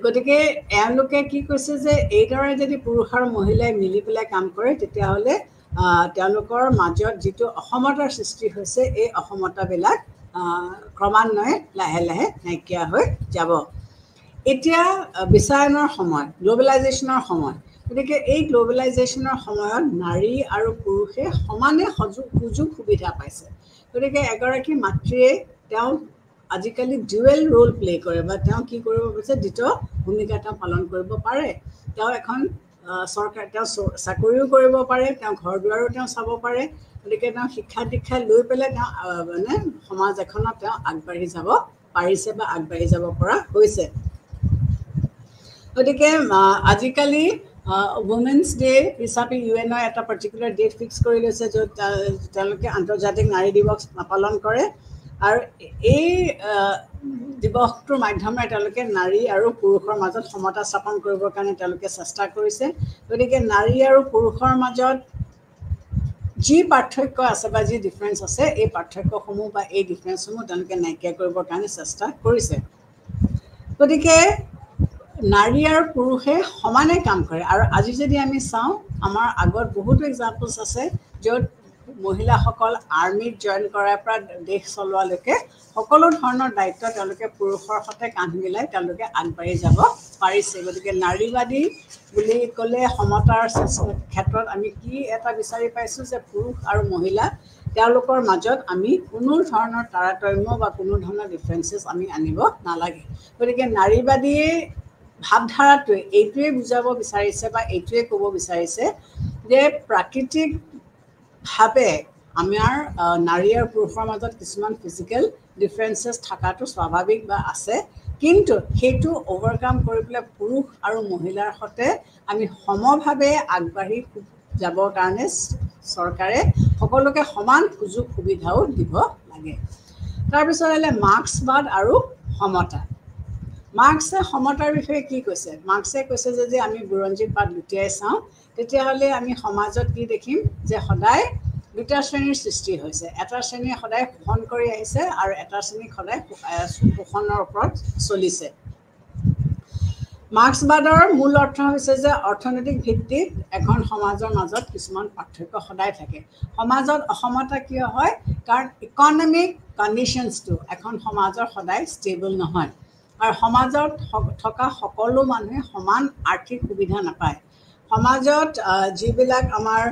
গতিকে এওঁলোকে কি কৈছে যে এইদৰে যদি পুৰুষ আৰু মহিলাই মিলি পেলাই কাম কৰে তেতিয়াহ'লে তেওঁলোকৰ মাজত যিটো অসমতাৰ সৃষ্টি হৈছে এই অসমতাবিলাক ক্ৰমান্বয়ে লাহে লাহে নাইকিয়া হৈ যাব এতিয়া বিশ্বায়নৰ সময় গ্ল'বেলাইজেশ্যনৰ সময় গতিকে এই গ্ল'বেলাইজেশ্যনৰ সময়ত নাৰী আৰু পুৰুষে সমানে সুযোগ সুবিধা পাইছে গতিকে এগৰাকী মাতৃয়ে তেওঁ আজিকালি ডুৱেল ৰোল প্লে কৰে বা তেওঁ কি কৰিব বিচাৰে দ্বিতীয় ভূমিকা তেওঁ পালন কৰিব পাৰে তেওঁ এখন চৰকাৰ তেওঁ চাকৰিও কৰিব পাৰে তেওঁ ঘৰ দুৱাৰো তেওঁ চাব পাৰে গতিকে তেওঁ শিক্ষা দীক্ষা লৈ পেলাই তেওঁ মানে সমাজ এখনত তেওঁ আগবাঢ়ি যাব পাৰিছে বা আগবাঢ়ি যাব পৰা হৈছে গতিকে আজিকালি ৱুমেন্স ডে হিচাপে ইউএনৰ এটা পাৰ্টিকুলাৰ ডেট ফিক্স কৰি লৈছে য'ত তেওঁলোকে আন্তৰ্জাতিক নাৰী দিৱস পালন কৰে আৰু এই দিৱসটোৰ মাধ্যমেৰে তেওঁলোকে নাৰী আৰু পুৰুষৰ মাজত সমতা স্থাপন কৰিবৰ কাৰণে তেওঁলোকে চেষ্টা কৰিছে গতিকে নাৰী আৰু পুৰুষৰ মাজত যি পাৰ্থক্য আছে বা যি ডিফাৰেঞ্চ আছে এই পাৰ্থক্যসমূহ বা এই ডিফাৰেঞ্চসমূহ তেওঁলোকে নাইকিয়া কৰিবৰ কাৰণে চেষ্টা কৰিছে গতিকে নাৰী আৰু পুৰুষে সমানে কাম কৰে আৰু আজি যদি আমি চাওঁ আমাৰ আগত বহুতো এক্সাম্পলছ আছে য'ত মহিলাসকল আৰ্মিত জইন কৰাৰ পৰা দেশ চলোৱালৈকে সকলো ধৰণৰ দায়িত্ব তেওঁলোকে পুৰুষৰ সৈতে কান্ধ মিলাই তেওঁলোকে আগবাঢ়ি যাব পাৰিছে গতিকে নাৰীবাদী বুলি ক'লে সমতাৰ ক্ষেত্ৰত আমি কি এটা বিচাৰি পাইছোঁ যে পুৰুষ আৰু মহিলা তেওঁলোকৰ মাজত আমি কোনো ধৰণৰ তাৰতম্য বা কোনো ধৰণৰ ডিফাৰেঞ্চেছ আমি আনিব নালাগে গতিকে নাৰীবাদীয়ে ভাৱধাৰাটোৱে এইটোৱে বুজাব বিচাৰিছে বা এইটোৱে ক'ব বিচাৰিছে যে প্ৰাকৃতিকভাৱে আমাৰ নাৰী আৰু পুৰুষৰ মাজত কিছুমান ফিজিকেল ডিফাৰেঞ্চেছ থকাটো স্বাভাৱিক বা আছে কিন্তু সেইটো অভাৰকাম কৰি পেলাই পুৰুষ আৰু মহিলাৰ সৈতে আমি সমভাৱে আগবাঢ়ি যাবৰ কাৰণে চৰকাৰে সকলোকে সমান সুযোগ সুবিধাও দিব লাগে তাৰপিছত আহিলে মাৰ্ক্সবাদ আৰু সমতা মাৰ্ক্সে সমতাৰ বিষয়ে কি কৈছে? মাৰ্ক্সে কৈছে যে আমি বুৰঞ্জীৰ পাত লুটিয়াই চাওঁ তেতিয়াহ'লে আমি সমাজত কি দেখিম যে সদায় দুটা শ্ৰেণীৰ সৃষ্টি হৈছে। এটা শ্ৰেণীয়ে সদায় শোষণ কৰি আহিছে আৰু এটা শ্ৰেণী সদায় শোষণৰ ওপৰত চলিছে। মাৰ্ক্সবাদৰ মূল অৰ্থ হৈছে যে অৰ্থনৈতিক ভিত্তিত এখন সমাজৰ মাজত কিছুমান পাৰ্থক্য সদায় থাকে। সমাজত অসমতা কিয় হয়? কাৰণ ইকনমিক কণ্ডিশ্যনছটো এখন সমাজৰ সদায় ষ্টেবল নহয় আৰু সমাজত থকা সকলো মানুহে সমান আৰ্থিক সুবিধা নাপায়। সমাজত যিবিলাক আমাৰ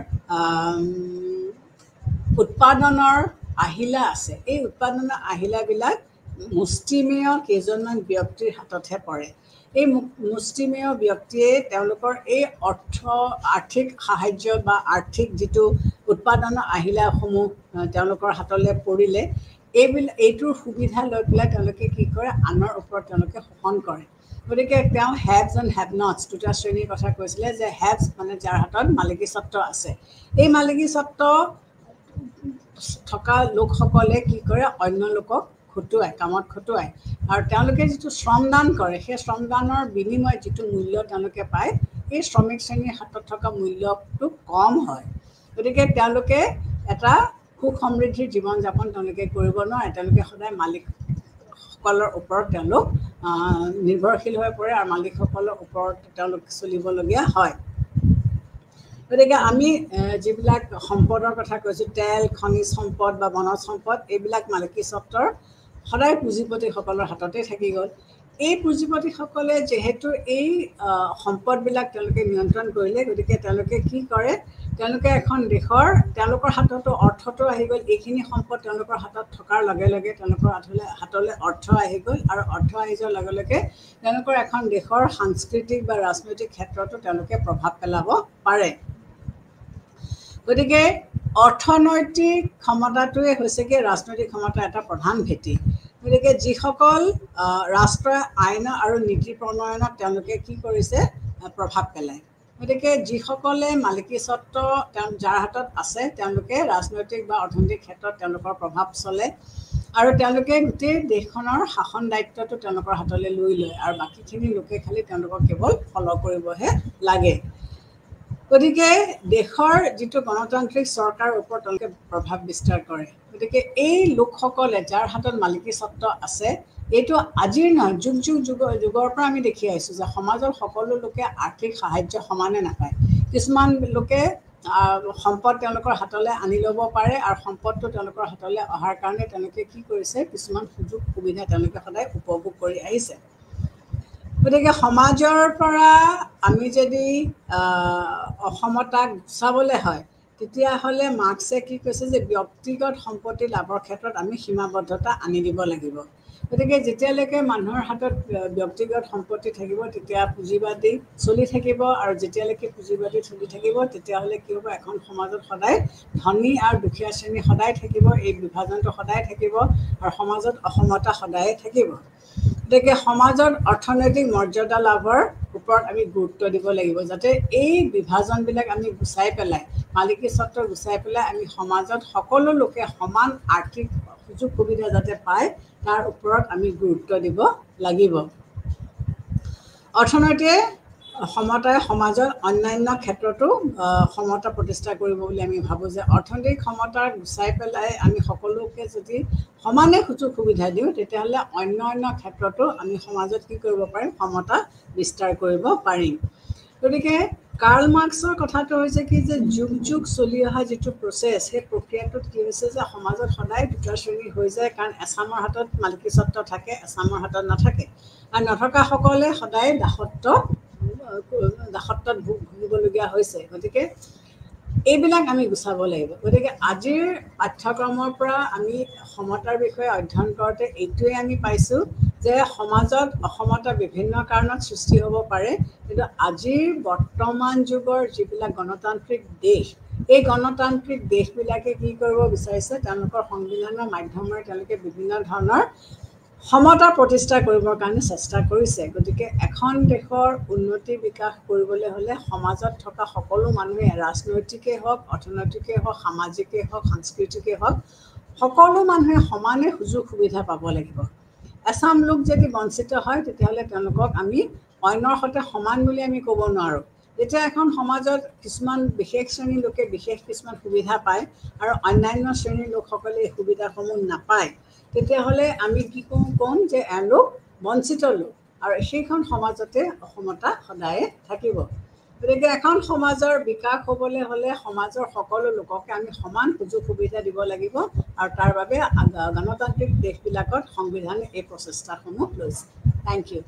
উৎপাদনৰ আহিলা আছে, এই উৎপাদনৰ আহিলাবিলাক মুষ্টিমেয় কেইজনমান ব্যক্তিৰ হাততহে পৰে। এই মুষ্টিমেয় ব্যক্তিয়ে তেওঁলোকৰ এই আৰ্থিক সাহায্য বা আৰ্থিক যিটো উৎপাদনৰ আহিলাসমূহ তেওঁলোকৰ হাতলৈ পৰিলে এইটোৰ সুবিধা লৈ পেলাই তেওঁলোকে কি কৰে? আনৰ ওপৰত তেওঁলোকে শোষণ কৰে। গতিকে তেওঁ হেভছ এণ্ড হেভ নটছ দুটা শ্ৰেণীৰ কথা কৈছিলে যে হেভছ মানে যাৰ হাতত মালিকী স্বত্ব আছে। এই মালিকী স্বত্ব থকা লোকসকলে কি কৰে? অন্য লোকক খটুৱায়, কামত খটুৱায় আৰু তেওঁলোকে যিটো শ্ৰমদান কৰে সেই শ্ৰমদানৰ বিনিময়ত যিটো মূল্য তেওঁলোকে পায় এই শ্ৰমিক শ্ৰেণীৰ হাতত থকা মূল্যটো কম হয়। গতিকে তেওঁলোকে এটা সুখ সমৃদ্ধিৰ জীৱন যাপন তেওঁলোকে কৰিব নোৱাৰে। তেওঁলোকে সদায় মালিকসকলৰ ওপৰত তেওঁলোক নিৰ্ভৰশীল হৈ পৰে আৰু মালিকসকলৰ ওপৰত তেওঁলোক চলিবলগীয়া হয়। গতিকে আমি যিবিলাক সম্পদৰ কথা কৈছোঁ, তেল, খনিজ সম্পদ বা বনজ সম্পদ, এইবিলাক মালিকী স্বত্বৰ সদায় পুঁজিপতিসকলৰ হাততে থাকি গ'ল। এই পুঁজিপতিসকলে যিহেতু এই সম্পদবিলাক তেওঁলোকে নিয়ন্ত্ৰণ কৰিলে, গতিকে তেওঁলোকে কি কৰে? তেওঁলোকে এখন দেশৰ তেওঁলোকৰ হাততো অৰ্থটো আহি গ'ল। এইখিনি সম্পদ তেওঁলোকৰ হাতত থকাৰ লগে লগে তেওঁলোকৰ হাতলৈ অৰ্থ আহি গ'ল আৰু অৰ্থ আহি যোৱাৰ লগে লগে তেওঁলোকৰ এখন দেশৰ সাংস্কৃতিক বা ৰাজনৈতিক ক্ষেত্ৰতো তেওঁলোকে প্ৰভাৱ পেলাব পাৰে। গতিকে অৰ্থনৈতিক ক্ষমতাটোৱে হৈছে কি ৰাজনৈতিক ক্ষমতাৰ এটা প্ৰধান ভেটি। গতিকে যিসকল ৰাষ্ট্ৰই আইন আৰু নীতি প্ৰণয়নত তেওঁলোকে কি কৰিছে? প্ৰভাৱ পেলায়। গতিকে যিসকলে মালিকী স্বত্ব যাৰ হাতত আছে তেওঁলোকে ৰাজনৈতিক বা অৰ্থনৈতিক ক্ষেত্ৰত তেওঁলোকৰ প্ৰভাৱ চলে আৰু তেওঁলোকে গোটেই দেশখনৰ শাসন দায়িত্বটো তেওঁলোকৰ হাতলৈ লৈ লয় আৰু বাকীখিনি লোকে খালি তেওঁলোকক কেৱল ফল' কৰিবহে লাগে। গতিকে দেশৰ যিটো গণতান্ত্ৰিক চৰকাৰৰ ওপৰত তেওঁলোকে প্ৰভাৱ বিস্তাৰ কৰে। গতিকে এই লোকসকলে যাৰ হাতত মালিকী স্বত্ব আছে, এইটো আজিৰ নহয়, যুগৰ পৰা আমি দেখি আহিছোঁ যে সমাজৰ সকলো লোকে আৰ্থিক সাহায্য সমানে নাপায়। কিছুমান লোকে সম্পদ তেওঁলোকৰ হাতলৈ আনি ল'ব পাৰে আৰু সম্পদটো তেওঁলোকৰ হাতলৈ অহাৰ কাৰণে তেওঁলোকে কি কৰিছে? কিছুমান সুযোগ সুবিধা তেওঁলোকে সদায় উপভোগ কৰি আহিছে। গতিকে সমাজৰ পৰা আমি যদি অসমতাক গুচাবলৈ হয় তেতিয়াহ'লে মাৰ্ক্সে কি কৈছে যে ব্যক্তিগত সম্পত্তি লাভৰ ক্ষেত্ৰত আমি সীমাবদ্ধতা আনি দিব লাগিব। গতিকে যেতিয়ালৈকে মানুহৰ হাতত ব্যক্তিগত সম্পত্তি থাকিব তেতিয়া পুঁজিবাদী চলি থাকিব আৰু যেতিয়ালৈকে পুঁজিবাদী চলি থাকিব তেতিয়াহ'লে কি হ'ব? এখন সমাজত সদায় ধনী আৰু দুখীয়া শ্ৰেণী সদায় থাকিব, এই বিভাজনটো সদায় থাকিব আৰু সমাজত অসমতা সদায়ে থাকিব। গতিকে সমাজত অৰ্থনৈতিক মৰ্যাদা লাভৰ ওপৰত আমি গুৰুত্ব দিব লাগিব যাতে এই বিভাজনবিলাক আমি গুচাই পেলাই, মালিকী স্বত্ব গুচাই পেলাই আমি সমাজত সকলো লোকে সমান আৰ্থিক সুযোগ সুবিধা যাতে পায় তাৰ ওপৰত আমি গুৰুত্ব দিব লাগিব। অৰ্থনৈতিক সমতাই সমাজৰ অন্যান্য ক্ষেত্ৰতো সমতা প্ৰতিষ্ঠা কৰিব বুলি আমি ভাবোঁ যে অৰ্থনৈতিক সমতা গুচাই পেলাই আমি সকলোকে যদি সমানে সুযোগ সুবিধা দিওঁ তেতিয়াহ'লে অন্য ক্ষেত্ৰতো আমি সমাজত কি কৰিব পাৰিম? সমতা বিস্তাৰ কৰিব পাৰিম। গতিকে কাৰ্ল মাৰ্ক্সৰ কথাটো হৈছে কি যে যুগ চলি অহা যিটো প্ৰচেছ, সেই প্ৰক্ৰিয়াটোত কি হৈছে যে সমাজত সদায় দুটা শ্ৰেণী হৈ যায়, কাৰণ এচামৰ হাতত মালিকী স্বত্ব থাকে, এচামৰ হাতত নাথাকে আৰু নথকাসকলে সদায় দাসত্বত ভুগিবলগীয়া হৈছে। গতিকে এইবিলাক আমি গুচাব লাগিব। গতিকে আজিৰ পাঠ্যক্ৰমৰ পৰা আমি সমতাৰ বিষয়ে অধ্যয়ন কৰোঁতে এইটোৱে আমি পাইছোঁ যে সমাজত অসমতা বিভিন্ন কাৰণত সৃষ্টি হ'ব পাৰে, কিন্তু আজিৰ বৰ্তমান যুগৰ যিবিলাক গণতান্ত্ৰিক দেশ, এই গণতান্ত্ৰিক দেশবিলাকে কি কৰিব বিচাৰিছে? তেওঁলোকৰ সংবিধানৰ মাধ্যমেৰে তেওঁলোকে বিভিন্ন ধৰণৰ সমতা প্ৰতিষ্ঠা কৰিবৰ কাৰণে চেষ্টা কৰিছে। গতিকে এখন দেশৰ উন্নতি বিকাশ কৰিবলৈ হ'লে সমাজত থকা সকলো মানুহে ৰাজনৈতিকেই হওক, অৰ্থনৈতিকেই হওক, সামাজিকেই হওক, সাংস্কৃতিকেই হওক, সকলো মানুহে সমানে সুযোগ সুবিধা পাব লাগিব। এছাম লোক যদি বঞ্চিত হয় তেতিয়াহ'লে তেওঁলোকক আমি অন্যৰ সৈতে সমান বুলি আমি ক'ব নোৱাৰোঁ। যেতিয়া এখন সমাজত কিছুমান বিশেষ শ্ৰেণীৰ লোকে বিশেষ কিছুমান সুবিধা পায় আৰু অন্যান্য শ্ৰেণীৰ লোকসকলে এই সুবিধাসমূহ নাপায়, তেতিয়াহ'লে আমি কি ক'ম যে এওঁলোক বঞ্চিত লোক আৰু সেইখন সমাজতে অসমতা সদায়ে থাকিব। গতিকে এখন সমাজৰ বিকাশ হ'বলৈ হ'লে সমাজৰ সকলো লোককে আমি সমান সুযোগ সুবিধা দিব লাগিব আৰু তাৰ বাবে গণতান্ত্ৰিক দেশবিলাকত সংবিধানে এই প্ৰচেষ্টাসমূহ লৈছে। Thank U.